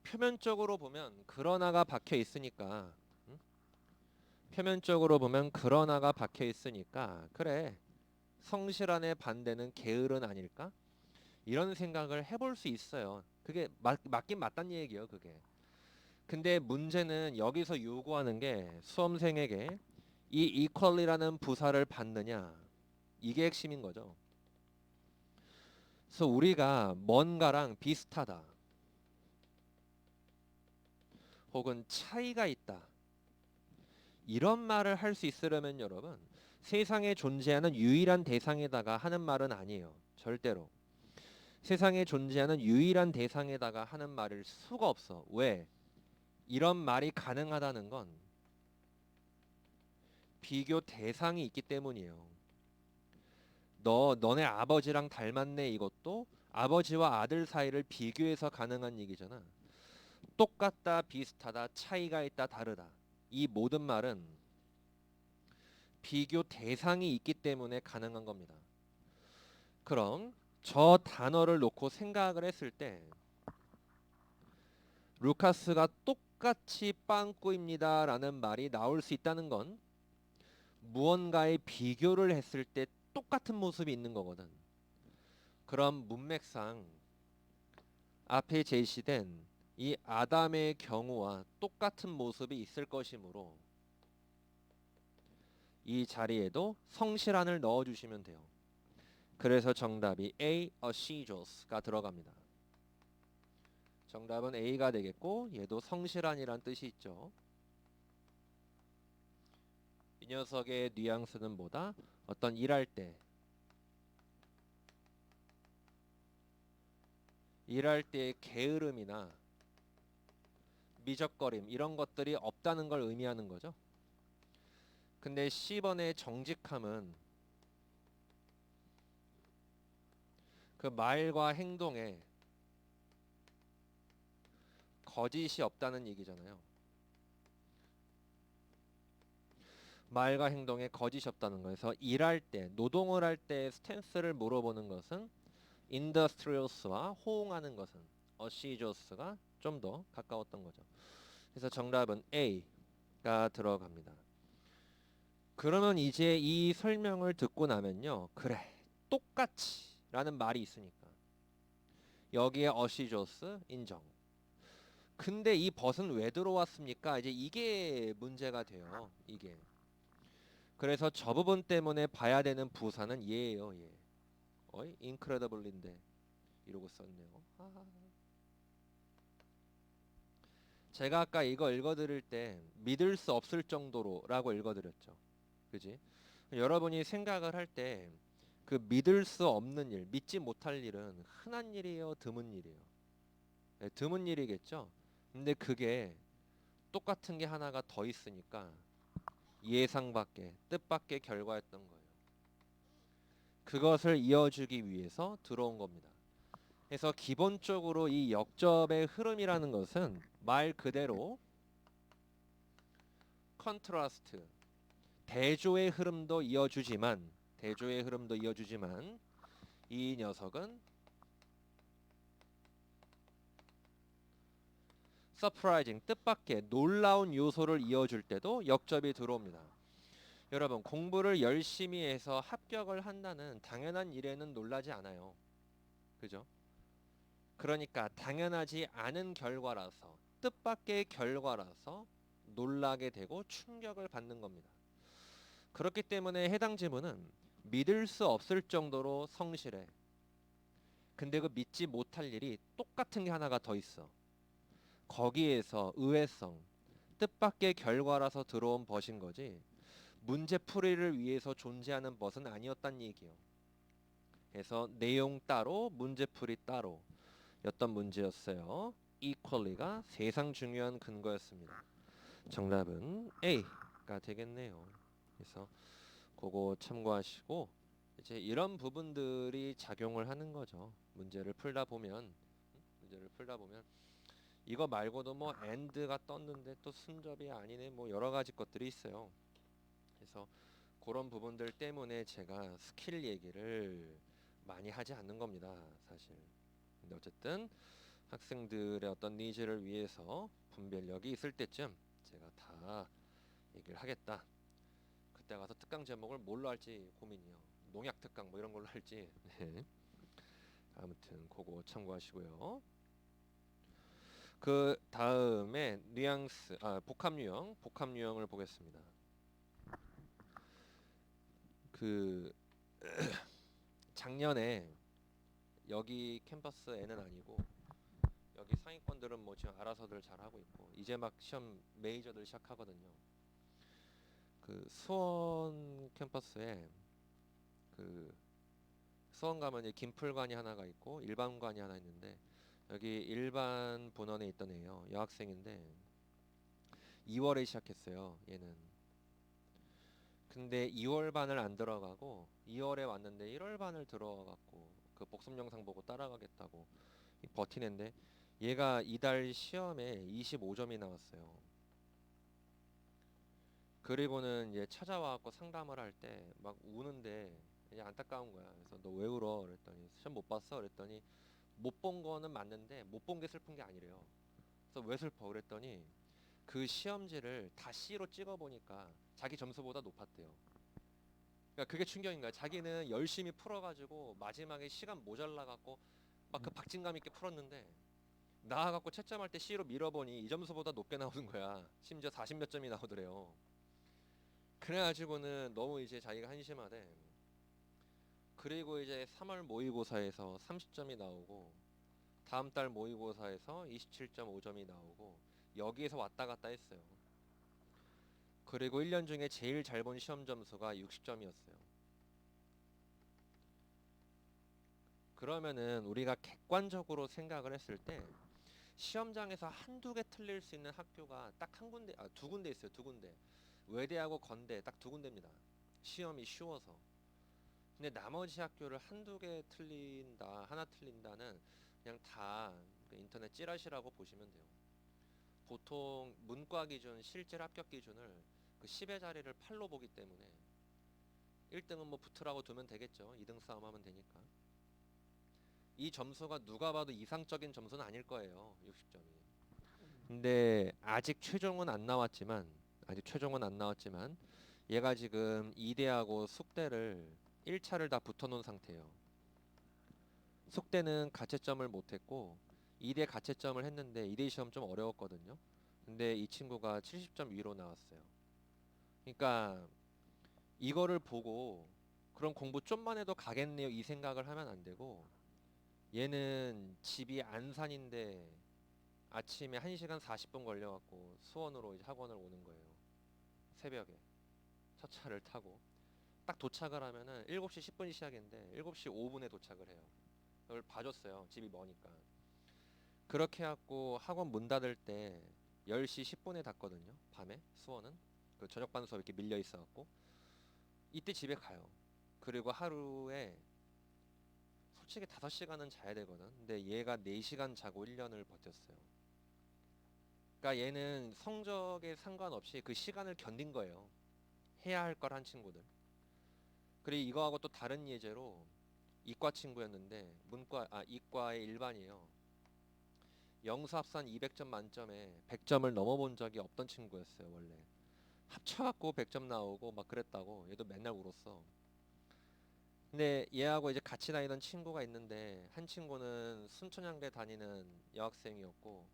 표면적으로 보면 그러나가 박혀 있으니까 표면적으로 보면 그러나가 박혀 있으니까 그래 성실한의 반대는 게으른 아닐까? 이런 생각을 해볼 수 있어요. 그게 맞긴 맞단 얘기예요. 그게. 근데 문제는 여기서 요구하는 게 수험생에게 이 equal이라는 부사를 받느냐 이게 핵심인 거죠. 그래서 우리가 뭔가랑 비슷하다 혹은 차이가 있다 이런 말을 할 수 있으려면 여러분 세상에 존재하는 유일한 대상에다가 하는 말은 아니에요. 절대로. 세상에 존재하는 유일한 대상에다가 하는 말일 수가 없어. 왜? 이런 말이 가능하다는 건 비교 대상이 있기 때문이에요. 너네 아버지랑 닮았네 이것도 아버지와 아들 사이를 비교해서 가능한 얘기잖아. 똑같다, 비슷하다, 차이가 있다, 다르다. 이 모든 말은 비교 대상이 있기 때문에 가능한 겁니다. 그럼 저 단어를 놓고 생각을 했을 때 루카스가 똑같이 빵꾸입니다 라는 말이 나올 수 있다는 건 무언가의 비교를 했을 때 똑같은 모습이 있는 거거든. 그럼 문맥상 앞에 제시된 이 아담의 경우와 똑같은 모습이 있을 것이므로 이 자리에도 성실한을 넣어주시면 돼요. 그래서 정답이 A, assiduous가 들어갑니다. 정답은 A가 되겠고 얘도 성실한이란 뜻이 있죠. 이 녀석의 뉘앙스는 뭐다? 어떤 일할 때의 게으름이나 미적거림 이런 것들이 없다는 걸 의미하는 거죠. 근데 C번의 정직함은 그 말과 행동에 거짓이 없다는 얘기잖아요. 말과 행동에 거짓이 없다는 거에서 일할 때, 노동을 할 때 스탠스를 물어보는 것은 industrious와 호응하는 것은 assiduous가 좀 더 가까웠던 거죠. 그래서 정답은 A가 들어갑니다. 그러면 이제 이 설명을 듣고 나면요. 그래, 똑같이 라는 말이 있으니까 여기에 assiduous 인정. 근데 이 벗은 왜 들어왔습니까? 이제 이게 문제가 돼요. 이게. 그래서 저 부분 때문에 봐야 되는 부사는 얘예요. 얘. 어이? incredible인데 이러고 썼네요. 제가 아까 이거 읽어드릴 때 믿을 수 없을 정도로라고 읽어드렸죠. 그지? 여러분이 생각을 할 때 그 믿을 수 없는 일, 믿지 못할 일은 흔한 일이에요, 드문 일이에요. 네, 드문 일이겠죠. 근데 그게 똑같은 게 하나가 더 있으니까 예상 밖의 뜻밖의 결과였던 거예요. 그것을 이어주기 위해서 들어온 겁니다. 그래서 기본적으로 이 역접의 흐름이라는 것은 말 그대로 컨트라스트, 대조의 흐름도 이어주지만 이 녀석은 서프라이징, 뜻밖의 놀라운 요소를 이어줄 때도 역접이 들어옵니다. 여러분, 공부를 열심히 해서 합격을 한다는 당연한 일에는 놀라지 않아요. 그죠? 그러니까 당연하지 않은 결과라서, 뜻밖의 결과라서 놀라게 되고 충격을 받는 겁니다. 그렇기 때문에 해당 지문은 믿을 수 없을 정도로 성실해. 근데 그 믿지 못할 일이 똑같은 게 하나가 더 있어. 거기에서 의외성, 뜻밖의 결과라서 들어온 벗인 거지 문제 풀이를 위해서 존재하는 벗은 아니었단 얘기요. 그래서 내용 따로 문제 풀이 따로 였던 문제였어요. equally가 세상 중요한 근거였습니다. 정답은 A가 되겠네요. 그래서 그거 참고하시고 이제 이런 부분들이 작용을 하는 거죠. 문제를 풀다 보면 이거 말고도 뭐 and가 떴는데 또 순접이 아니네 뭐 여러 가지 것들이 있어요. 그래서 그런 부분들 때문에 제가 스킬 얘기를 많이 하지 않는 겁니다, 사실. 근데 어쨌든 학생들의 어떤 니즈를 위해서 분별력이 있을 때쯤 제가 다 얘기를 하겠다. 그때 가서 특강 제목을 뭘로 할지 고민이요. 농약 특강 뭐 이런 걸로 할지. 네. 아무튼 그거 참고하시고요. 그 다음에 뉘앙스, 복합 유형을 보겠습니다. 그 작년에 여기 캠퍼스에는 아니고 여기 상위권들은 뭐 지금 알아서들 잘하고 있고 이제 막 시험 메이저들 시작하거든요. 그 수원 캠퍼스에 그 수원 가면 김풀관이 하나가 있고 일반관이 하나 있는데 여기 일반 본원에 있던 애예요. 여학생인데 2월에 시작했어요. 얘는. 근데 2월 반을 안 들어가고 2월에 왔는데 1월 반을 들어가갖고 그 복습 영상 보고 따라가겠다고 버티는데 얘가 이달 시험에 25점이 나왔어요. 그리고는 이제 찾아와갖고 상담을 할 때 막 우는데 이제 안타까운 거야. 그래서 너 왜 울어? 그랬더니 시험 못 봤어? 그랬더니 못 본 거는 맞는데 못 본 게 슬픈 게 아니래요. 그래서 왜 슬퍼? 그랬더니 그 시험지를 다 C로 찍어 보니까 자기 점수보다 높았대요. 그러니까 그게 충격인 거야. 자기는 열심히 풀어가지고 마지막에 시간 모자라갖고 막 그 박진감 있게 풀었는데 나와갖고 채점할 때 C로 밀어보니 이 점수보다 높게 나오는 거야. 심지어 40 몇 점이 나오더래요. 그래가지고는 너무 이제 자기가 한심하대. 그리고 이제 3월 모의고사에서 30점이 나오고 다음 달 모의고사에서 27.5점이 나오고 여기에서 왔다 갔다 했어요. 그리고 1년 중에 제일 잘 본 시험 점수가 60점이었어요. 그러면은 우리가 객관적으로 생각을 했을 때 시험장에서 한두 개 틀릴 수 있는 학교가 딱 한 군데, 두 군데 있어요. 두 군데. 외대하고 건대 딱 두 군데입니다. 시험이 쉬워서. 근데 나머지 학교를 한두 개 틀린다, 하나 틀린다는 그냥 다 그 인터넷 찌라시라고 보시면 돼요. 보통 문과 기준 실질 합격 기준을 그 10의 자리를 8로 보기 때문에 1등은 뭐 붙으라고 두면 되겠죠. 2등 싸움하면 되니까. 이 점수가 누가 봐도 이상적인 점수는 아닐 거예요. 60점이. 근데 아직 최종은 안 나왔지만 얘가 지금 이대하고 숙대를 1차를 다 붙어놓은 상태예요. 숙대는 가채점을 못했고 이대 가채점을 했는데 이대 시험 좀 어려웠거든요. 근데 이 친구가 70점 위로 나왔어요. 그러니까 이거를 보고 그럼 공부 좀만 해도 가겠네요 이 생각을 하면 안 되고 얘는 집이 안산인데 아침에 1시간 40분 걸려갖고 수원으로 이제 학원을 오는 거예요. 새벽에 첫 차를 타고 딱 도착을 하면은 7시 10분이 시작인데 7시 5분에 도착을 해요. 그걸 봐줬어요. 집이 머니까. 그렇게 해갖고 학원 문 닫을 때 10시 10분에 닫거든요. 밤에 수원은 그 저녁반 수업 이렇게 밀려 있어갖고 이때 집에 가요. 그리고 하루에 솔직히 5시간은 자야 되거든. 근데 얘가 4시간 자고 1년을 버텼어요. 그러니까 얘는 성적에 상관없이 그 시간을 견딘 거예요. 해야 할 걸 한 친구들. 그리고 이거하고 또 다른 예제로 이과 친구였는데 이과의 일반이에요. 영수 합산 200점 만점에 100점을 넘어본 적이 없던 친구였어요. 원래 합쳐갖고 100점 나오고 막 그랬다고 얘도 맨날 울었어. 근데 얘하고 이제 같이 다니던 친구가 있는데 한 친구는 순천향대 다니는 여학생이었고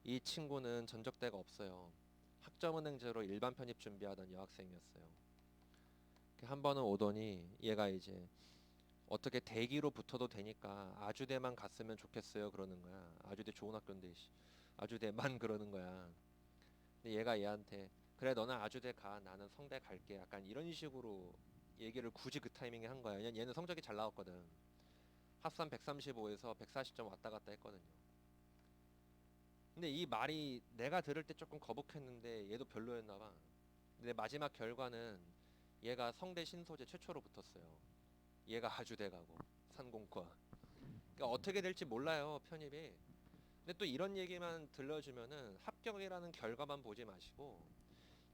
이 친구는 전적대가 없어요. 학점은행제로 일반 편입 준비하던 여학생이었어요. 한 번은 오더니 얘가 이제 어떻게 대기로 붙어도 되니까 아주대만 갔으면 좋겠어요 그러는 거야. 아주대 좋은 학교인데 아주대만 그러는 거야. 근데 얘가 얘한테 그래 너는 아주대 가 나는 성대 갈게 약간 이런 식으로 얘기를 굳이 그 타이밍에 한 거야. 왜냐면 얘는 성적이 잘 나왔거든. 합산 135에서 140점 왔다 갔다 했거든요. 근데 이 말이 내가 들을 때 조금 거북했는데 얘도 별로였나 봐. 근데 마지막 결과는 얘가 성대 신소재 최초로 붙었어요. 얘가 아주대 가고 산공과. 그러니까 어떻게 될지 몰라요 편입이. 근데 또 이런 얘기만 들려주면은 합격이라는 결과만 보지 마시고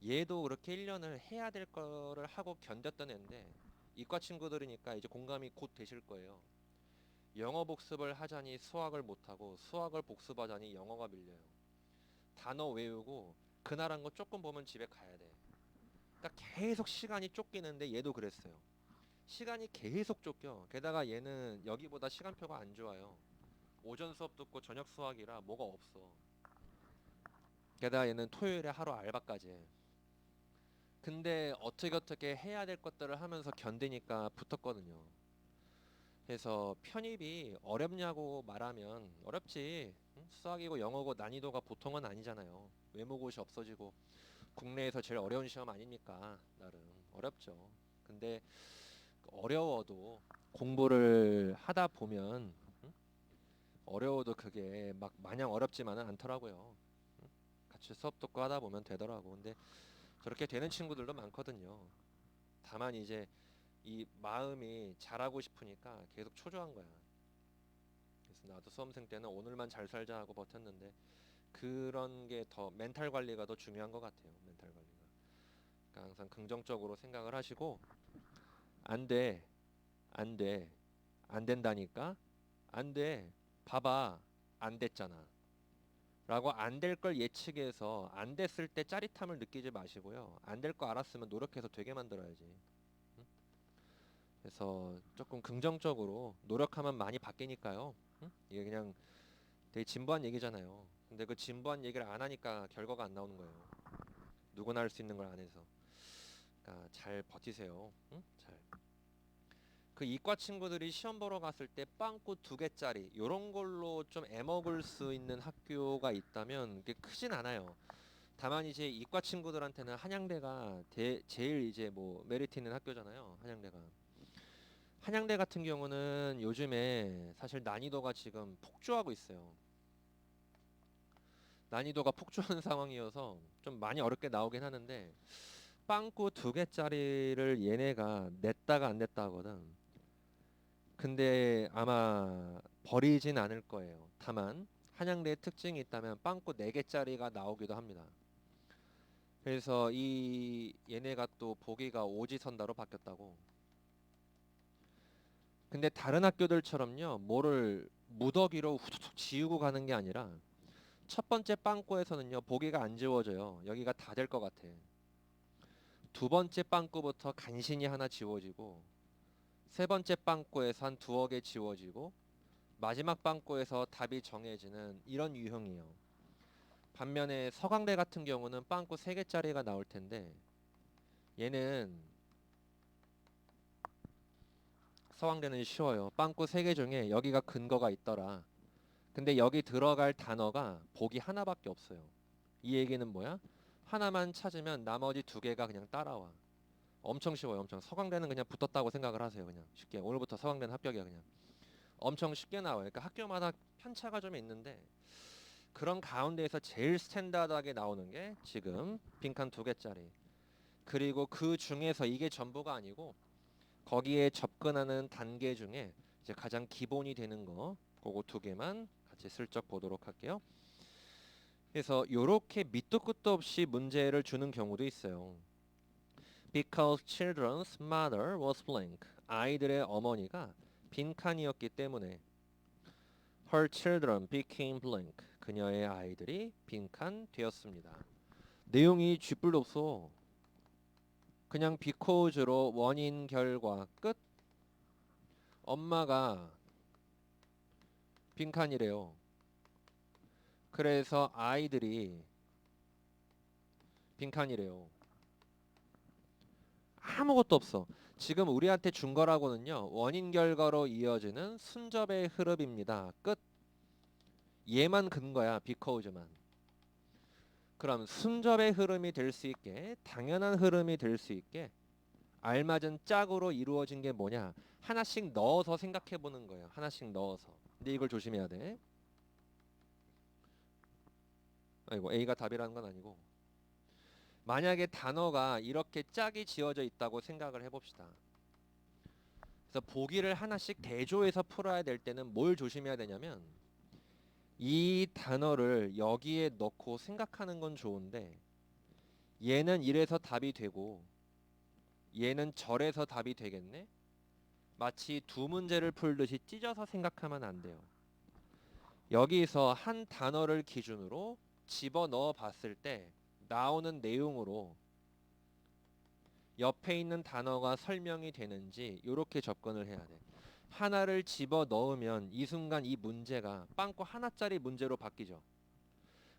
얘도 그렇게 1년을 해야 될 거를 하고 견뎠던 애인데 이과 친구들이니까 이제 공감이 곧 되실 거예요. 영어 복습을 하자니 수학을 못하고 수학을 복습하자니 영어가 밀려요. 단어 외우고 그날 한 거 조금 보면 집에 가야 돼. 그러니까 계속 시간이 쫓기는데 얘도 그랬어요. 시간이 계속 쫓겨. 게다가 얘는 여기보다 시간표가 안 좋아요. 오전 수업 듣고 저녁 수학이라 뭐가 없어. 게다가 얘는 토요일에 하루 알바까지 해. 근데 어떻게 해야 될 것들을 하면서 견디니까 붙었거든요. 그래서 편입이 어렵냐고 말하면 어렵지. 응? 수학이고 영어고 난이도가 보통은 아니잖아요. 외모고시 없어지고 국내에서 제일 어려운 시험 아닙니까? 나름 어렵죠. 근데 어려워도 공부를 하다 보면 응? 어려워도 그게 막 마냥 어렵지만은 않더라고요. 응? 같이 수업 듣고 하다 보면 되더라고. 근데 저렇게 되는 친구들도 많거든요. 다만 이제 이 마음이 잘하고 싶으니까 계속 초조한 거야. 그래서 나도 수험생 때는 오늘만 잘 살자 하고 버텼는데 그런 게 더 멘탈 관리가 더 중요한 것 같아요. 멘탈 관리가. 그러니까 항상 긍정적으로 생각을 하시고 안 돼, 안 돼, 안 된다니까, 안 돼, 봐봐, 안 됐잖아. 라고 안 될 걸 예측해서 안 됐을 때 짜릿함을 느끼지 마시고요. 안 될 거 알았으면 노력해서 되게 만들어야지. 응? 그래서 조금 긍정적으로 노력하면 많이 바뀌니까요. 응? 이게 그냥 되게 진부한 얘기잖아요. 근데 그 진부한 얘기를 안 하니까 결과가 안 나오는 거예요. 누구나 할 수 있는 걸 안 해서. 그러니까 잘 버티세요. 응? 잘. 그 이과 친구들이 시험 보러 갔을 때 빵꾸 2개짜리 요런 걸로 좀 애먹을 수 있는 학교가 있다면 그게 크진 않아요. 다만 이제 이과 친구들한테는 한양대가 제일 이제 뭐 메리트 있는 학교잖아요. 한양대가. 한양대 같은 경우는 요즘에 사실 난이도가 지금 폭주하고 있어요. 난이도가 폭주하는 상황이어서 좀 많이 어렵게 나오긴 하는데 빵꾸 2개짜리를 얘네가 냈다가 안 냈다 하거든. 근데 아마 버리진 않을 거예요. 다만 한양대의 특징이 있다면 빵꾸 4개짜리가 나오기도 합니다. 그래서 이 얘네가 또 보기가 오지선다로 바뀌었다고. 근데 다른 학교들처럼요. 뭐를 무더기로 후두둑 지우고 가는 게 아니라 첫 번째 빵꾸에서는요. 보기가 안 지워져요. 여기가 다 될 것 같아. 두 번째 빵꾸부터 간신히 하나 지워지고 세 번째 빵꾸에서 한 2개 지워지고 마지막 빵꾸에서 답이 정해지는 이런 유형이에요. 반면에 서강대 같은 경우는 빵꾸 3개짜리가 나올 텐데 얘는 서강대는 쉬워요. 빵꾸 3개 중에 여기가 근거가 있더라. 근데 여기 들어갈 단어가 보기 하나밖에 없어요. 이 얘기는 뭐야? 하나만 찾으면 나머지 2개가 그냥 따라와. 엄청 쉬워요. 엄청. 서강대는 그냥 붙었다고 생각을 하세요. 그냥 쉽게. 오늘부터 서강대는 합격이야 그냥. 엄청 쉽게 나와요. 그러니까 학교마다 편차가 좀 있는데 그런 가운데에서 제일 스탠다드하게 나오는 게 지금 빈칸 2개짜리. 그리고 그 중에서 이게 전부가 아니고 거기에 접근하는 단계 중에 이제 가장 기본이 되는 거 그거 2개만 같이 슬쩍 보도록 할게요. 그래서 요렇게 밑도 끝도 없이 문제를 주는 경우도 있어요. Because children's mother was blank. 아이들의 어머니가 빈칸이었기 때문에 her children became blank. 그녀의 아이들이 빈칸 되었습니다. 내용이 쥐뿔도 없어. 그냥 because로 원인 결과 끝. 엄마가 빈칸이래요. 그래서 아이들이 빈칸이래요. 아무것도 없어. 지금 우리한테 준 거라고는요. 원인 결과로 이어지는 순접의 흐름입니다. 끝. 얘만 근거야. because만. 그럼 순접의 흐름이 될 수 있게 당연한 흐름이 될 수 있게 알맞은 짝으로 이루어진 게 뭐냐. 하나씩 넣어서 생각해 보는 거예요. 하나씩 넣어서. 근데 이걸 조심해야 돼. 아이고 A가 답이라는 건 아니고 만약에 단어가 이렇게 짝이 지어져 있다고 생각을 해봅시다. 그래서 보기를 하나씩 대조해서 풀어야 될 때는 뭘 조심해야 되냐면 이 단어를 여기에 넣고 생각하는 건 좋은데 얘는 이래서 답이 되고 얘는 저래서 답이 되겠네? 마치 두 문제를 풀듯이 찢어서 생각하면 안 돼요. 여기서 한 단어를 기준으로 집어넣어 봤을 때 나오는 내용으로 옆에 있는 단어가 설명이 되는지 이렇게 접근을 해야 돼. 하나를 집어넣으면 이 순간 이 문제가 빵꾸 하나짜리 문제로 바뀌죠.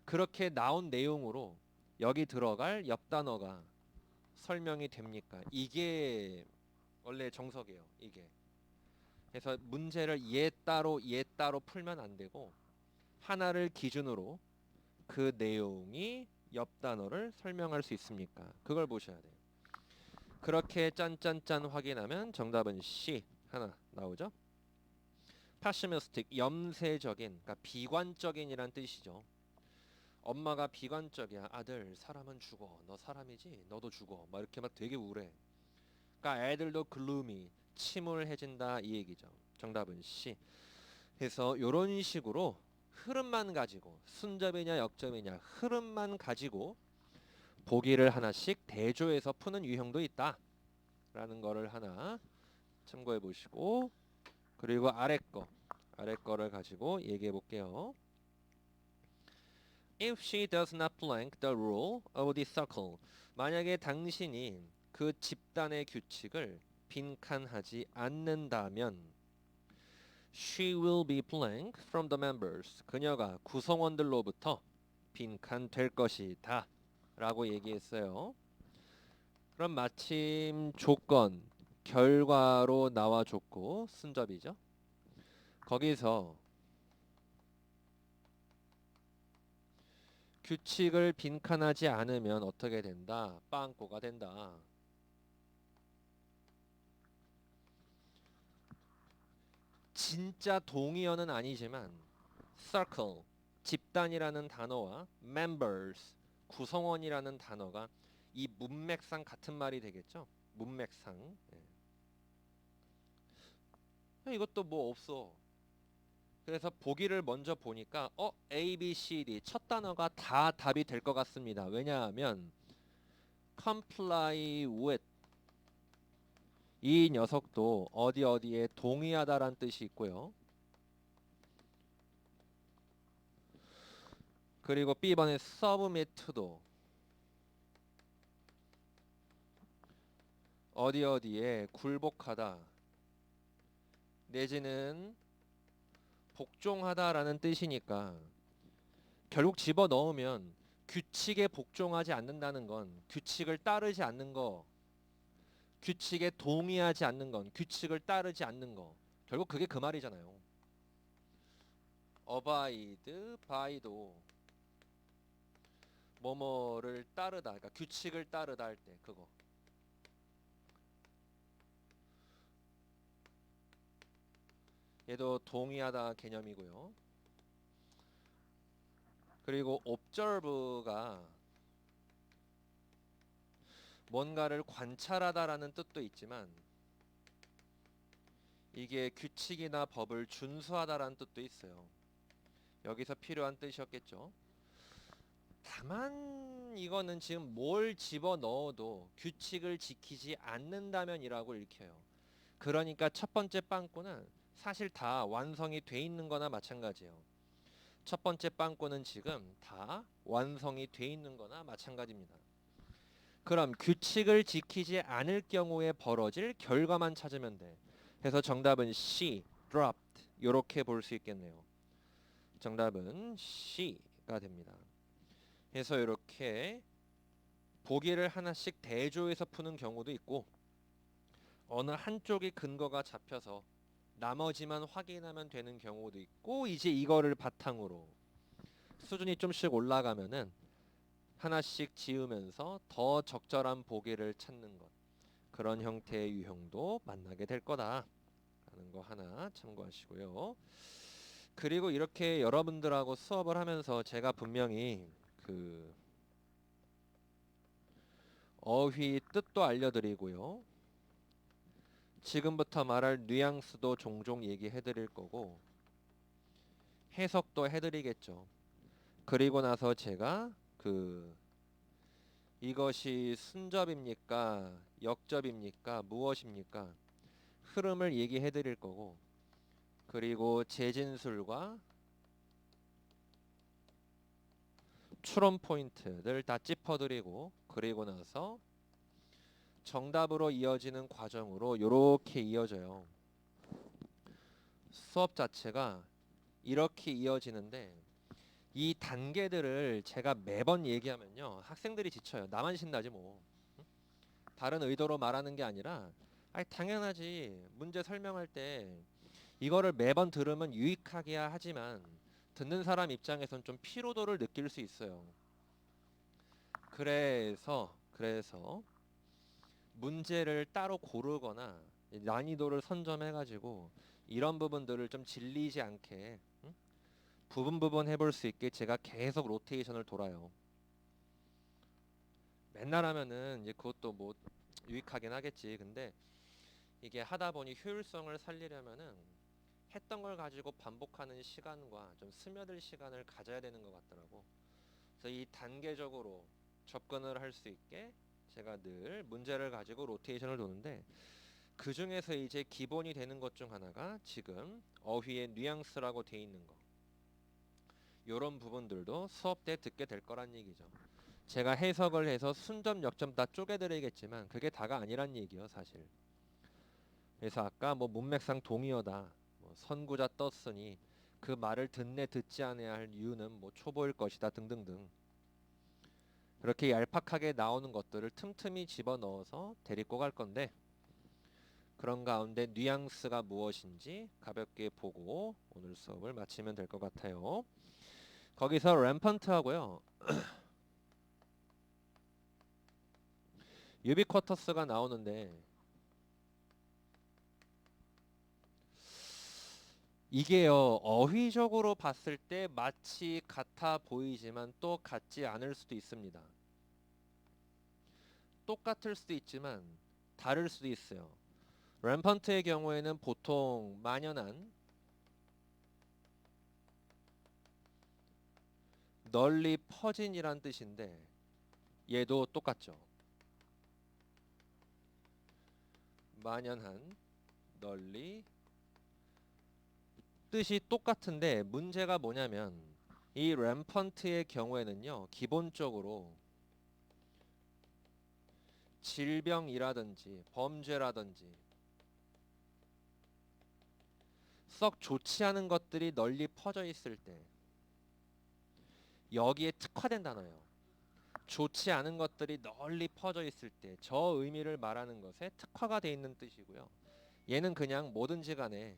그렇게 나온 내용으로 여기 들어갈 옆 단어가 설명이 됩니까? 이게 원래 정석이에요. 이게. 그래서 문제를 얘 따로 풀면 안 되고 하나를 기준으로 그 내용이 옆 단어를 설명할 수 있습니까? 그걸 보셔야 돼요. 그렇게 짠짠짠 확인하면 정답은 C 하나 나오죠. pessimistic 염세적인, 그러니까 비관적인이란 뜻이죠. 엄마가 비관적이야. 아들 사람은 죽어. 너 사람이지? 너도 죽어. 막 이렇게 막 되게 우울해. 그러니까 애들도 gloomy 침울해진다 이 얘기죠. 정답은 C. 그래서 이런 식으로 흐름만 가지고 순접이냐 역접이냐 흐름만 가지고 보기를 하나씩 대조해서 푸는 유형도 있다 라는 거를 하나 참고해 보시고 그리고 아래 거를 가지고 얘기해 볼게요. If she does not blank the rule of the circle. 만약에 당신이 그 집단의 규칙을 빈칸하지 않는다면 she will be blank from the members. 그녀가 구성원들로부터 빈칸될 것이다 라고 얘기했어요. 그럼 마침 조건 결과로 나와줬고 순접이죠. 거기서 규칙을 빈칸하지 않으면 어떻게 된다? 빵꾸가 된다. 진짜 동의어는 아니지만 circle 집단이라는 단어와 members 구성원이라는 단어가 이 문맥상 같은 말이 되겠죠? 문맥상. 이것도 뭐 없어. 그래서 보기를 먼저 보니까 A, B, C, D 첫 단어가 다 답이 될 것 같습니다. 왜냐하면 comply with 이 녀석도 어디에 동의하다란 뜻이 있고요. 그리고 B번에 submit도 어디에 굴복하다 내지는 복종하다라는 뜻이니까 결국 집어넣으면 규칙에 복종하지 않는다는 건 규칙을 따르지 않는 거 규칙에 동의하지 않는 건 규칙을 따르지 않는 거 결국 그게 그 말이잖아요. abide by도 뭐뭐를 따르다 그러니까 규칙을 따르다 할 때 그거 얘도 동의하다 개념이고요. 그리고 observe가 뭔가를 관찰하다라는 뜻도 있지만 이게 규칙이나 법을 준수하다라는 뜻도 있어요. 여기서 필요한 뜻이었겠죠. 다만 이거는 지금 뭘 집어넣어도 규칙을 지키지 않는다면이라고 읽혀요. 그러니까 첫 번째 빵꾸는 사실 다 완성이 돼 있는 거나 마찬가지예요. 첫 번째 빵꾸는 지금 다 완성이 돼 있는 거나 마찬가지입니다. 그럼 규칙을 지키지 않을 경우에 벌어질 결과만 찾으면 돼. 그래서 정답은 C, dropped 이렇게 볼 수 있겠네요. 정답은 C가 됩니다. 그래서 이렇게 보기를 하나씩 대조해서 푸는 경우도 있고 어느 한쪽이 근거가 잡혀서 나머지만 확인하면 되는 경우도 있고 이제 이거를 바탕으로 수준이 좀씩 올라가면은 하나씩 지으면서 더 적절한 보기를 찾는 것 그런 형태의 유형도 만나게 될 거다 라는 거 하나 참고하시고요. 그리고 이렇게 여러분들하고 수업을 하면서 제가 분명히 그 어휘 뜻도 알려드리고요. 지금부터 말할 뉘앙스도 종종 얘기해 드릴 거고 해석도 해드리겠죠. 그리고 나서 제가 이것이 순접입니까? 역접입니까? 무엇입니까? 흐름을 얘기해 드릴 거고 그리고 재진술과 추론 포인트를 다 짚어드리고 그리고 나서 정답으로 이어지는 과정으로 이렇게 이어져요. 수업 자체가 이렇게 이어지는데 이 단계들을 제가 매번 얘기하면요 학생들이 지쳐요. 나만 신나지 뭐. 다른 의도로 말하는 게 아니라 아니 당연하지 문제 설명할 때 이거를 매번 들으면 유익하게야 하지만 듣는 사람 입장에선 좀 피로도를 느낄 수 있어요. 그래서 문제를 따로 고르거나 난이도를 선점해 가지고 이런 부분들을 좀 질리지 않게 부분 해볼 수 있게 제가 계속 로테이션을 돌아요. 맨날 하면은 이제 그것도 뭐 유익하긴 하겠지. 근데 이게 하다 보니 효율성을 살리려면은 했던 걸 가지고 반복하는 시간과 좀 스며들 시간을 가져야 되는 것 같더라고. 그래서 이 단계적으로 접근을 할 수 있게 제가 늘 문제를 가지고 로테이션을 도는데 그 중에서 이제 기본이 되는 것 중 하나가 지금 어휘의 뉘앙스라고 돼 있는 거. 요런 부분들도 수업 때 듣게 될 거란 얘기죠. 제가 해석을 해서 순점 역점 다 쪼개드리겠지만 그게 다가 아니란 얘기요 사실. 그래서 아까 뭐 문맥상 동의어다 뭐 선구자 떴으니 그 말을 듣네 듣지 않아야 할 이유는 뭐 초보일 것이다 등등등 그렇게 얄팍하게 나오는 것들을 틈틈이 집어넣어서 데리고 갈 건데 그런 가운데 뉘앙스가 무엇인지 가볍게 보고 오늘 수업을 마치면 될 것 같아요. 거기서 램펀트하고요 유비쿼터스가 나오는데 이게요 어휘적으로 봤을 때 마치 같아 보이지만 또 같지 않을 수도 있습니다. 똑같을 수도 있지만 다를 수도 있어요. 램펀트의 경우에는 보통 만연한 널리 퍼진이란 뜻인데 얘도 똑같죠. 만연한 널리 뜻이 똑같은데 문제가 뭐냐면 이 램펀트의 경우에는요 기본적으로 질병이라든지 범죄라든지 썩 좋지 않은 것들이 널리 퍼져 있을 때 여기에 특화된 단어예요. 좋지 않은 것들이 널리 퍼져 있을 때 저 의미를 말하는 것에 특화가 돼 있는 뜻이고요. 얘는 그냥 뭐든지 간에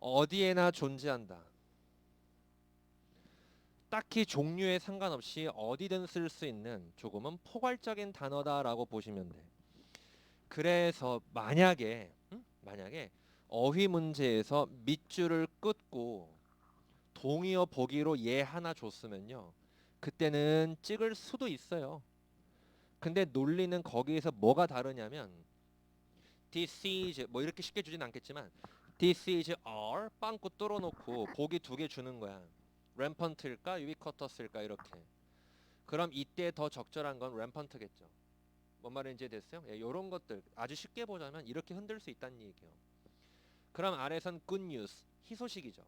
어디에나 존재한다. 딱히 종류에 상관없이 어디든 쓸 수 있는 조금은 포괄적인 단어다라고 보시면 돼. 그래서 만약에 어휘 문제에서 밑줄을 긋고 동의어 보기로 얘 하나 줬으면요. 그때는 찍을 수도 있어요. 근데 논리는 거기에서 뭐가 다르냐면 this is 뭐 이렇게 쉽게 주진 않겠지만 this is R 빵꾸 뚫어놓고 보기 두 개 주는 거야. 램펀트일까 유비쿼터스일까 이렇게. 그럼 이때 더 적절한 건 램펀트겠죠. 뭔 말인지 됐어요? 예, 이런 것들 아주 쉽게 보자면 이렇게 흔들 수 있다는 얘기예요. 그럼 아래선 good news 희소식이죠.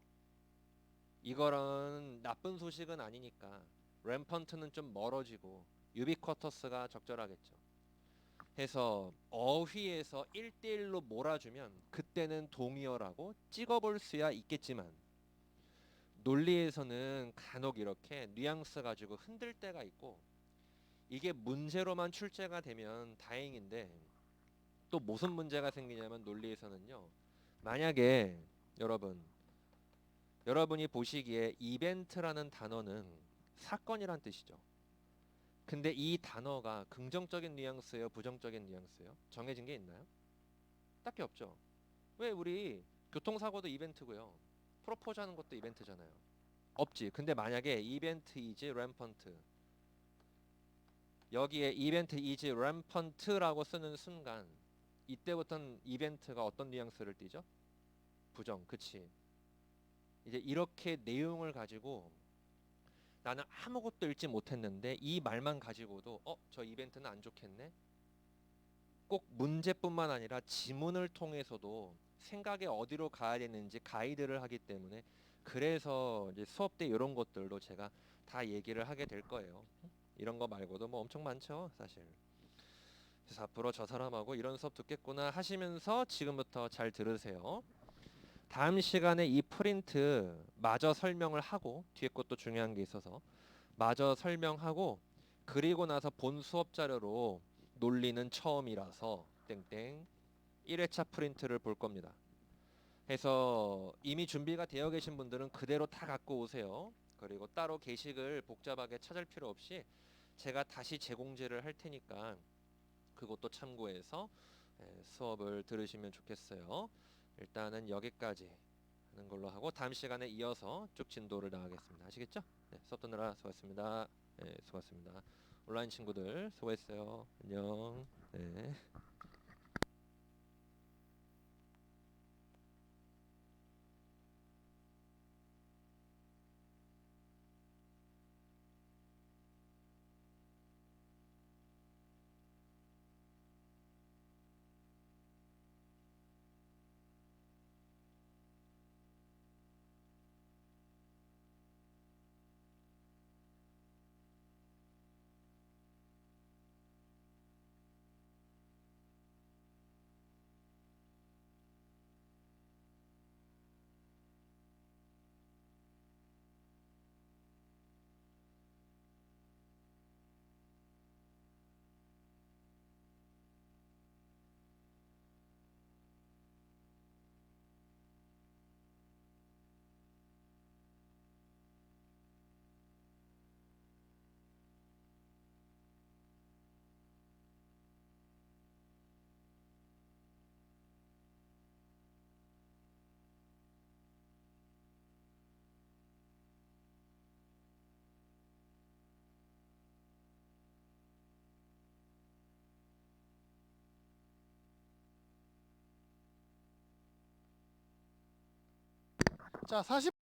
이거는 나쁜 소식은 아니니까 램펀트는 좀 멀어지고 유비쿼터스가 적절하겠죠. 해서 어휘에서 1대1로 몰아주면 그때는 동의어라고 찍어볼 수야 있겠지만 논리에서는 간혹 이렇게 뉘앙스 가지고 흔들 때가 있고 이게 문제로만 출제가 되면 다행인데 또 무슨 문제가 생기냐면 논리에서는요. 만약에 여러분이 보시기에 이벤트라는 단어는 사건이란 뜻이죠. 근데 이 단어가 긍정적인 뉘앙스예요, 부정적인 뉘앙스예요? 정해진 게 있나요? 딱히 없죠. 왜 우리 교통사고도 이벤트고요. 프로포즈 하는 것도 이벤트잖아요. 없지. 근데 만약에 이벤트 이즈 램펀트 여기에 이벤트 이즈 램펀트라고 쓰는 순간 이때부터는 이벤트가 어떤 뉘앙스를 띠죠? 부정. 그치. 이제 이렇게 내용을 가지고 나는 아무것도 읽지 못했는데 이 말만 가지고도 저 이벤트는 안 좋겠네. 꼭 문제뿐만 아니라 지문을 통해서도 생각이 어디로 가야 되는지 가이드를 하기 때문에 그래서 이제 수업 때 이런 것들도 제가 다 얘기를 하게 될 거예요. 이런 거 말고도 뭐 엄청 많죠, 사실. 그래서 앞으로 저 사람하고 이런 수업 듣겠구나 하시면서 지금부터 잘 들으세요. 다음 시간에 이 프린트 마저 설명을 하고 뒤에 것도 중요한 게 있어서 마저 설명하고 그리고 나서 본 수업 자료로 논리는 처음이라서 땡땡 1회차 프린트를 볼 겁니다. 해서 이미 준비가 되어 계신 분들은 그대로 다 갖고 오세요. 그리고 따로 게시글 복잡하게 찾을 필요 없이 제가 다시 재공지를 할 테니까 그것도 참고해서 수업을 들으시면 좋겠어요. 일단은 여기까지 하는 걸로 하고 다음 시간에 이어서 쭉 진도를 나가겠습니다. 아시겠죠? 네, 수업 듣느라 수고하셨습니다. 네, 수고하셨습니다. 온라인 친구들 수고했어요. 안녕. 네. 자, 40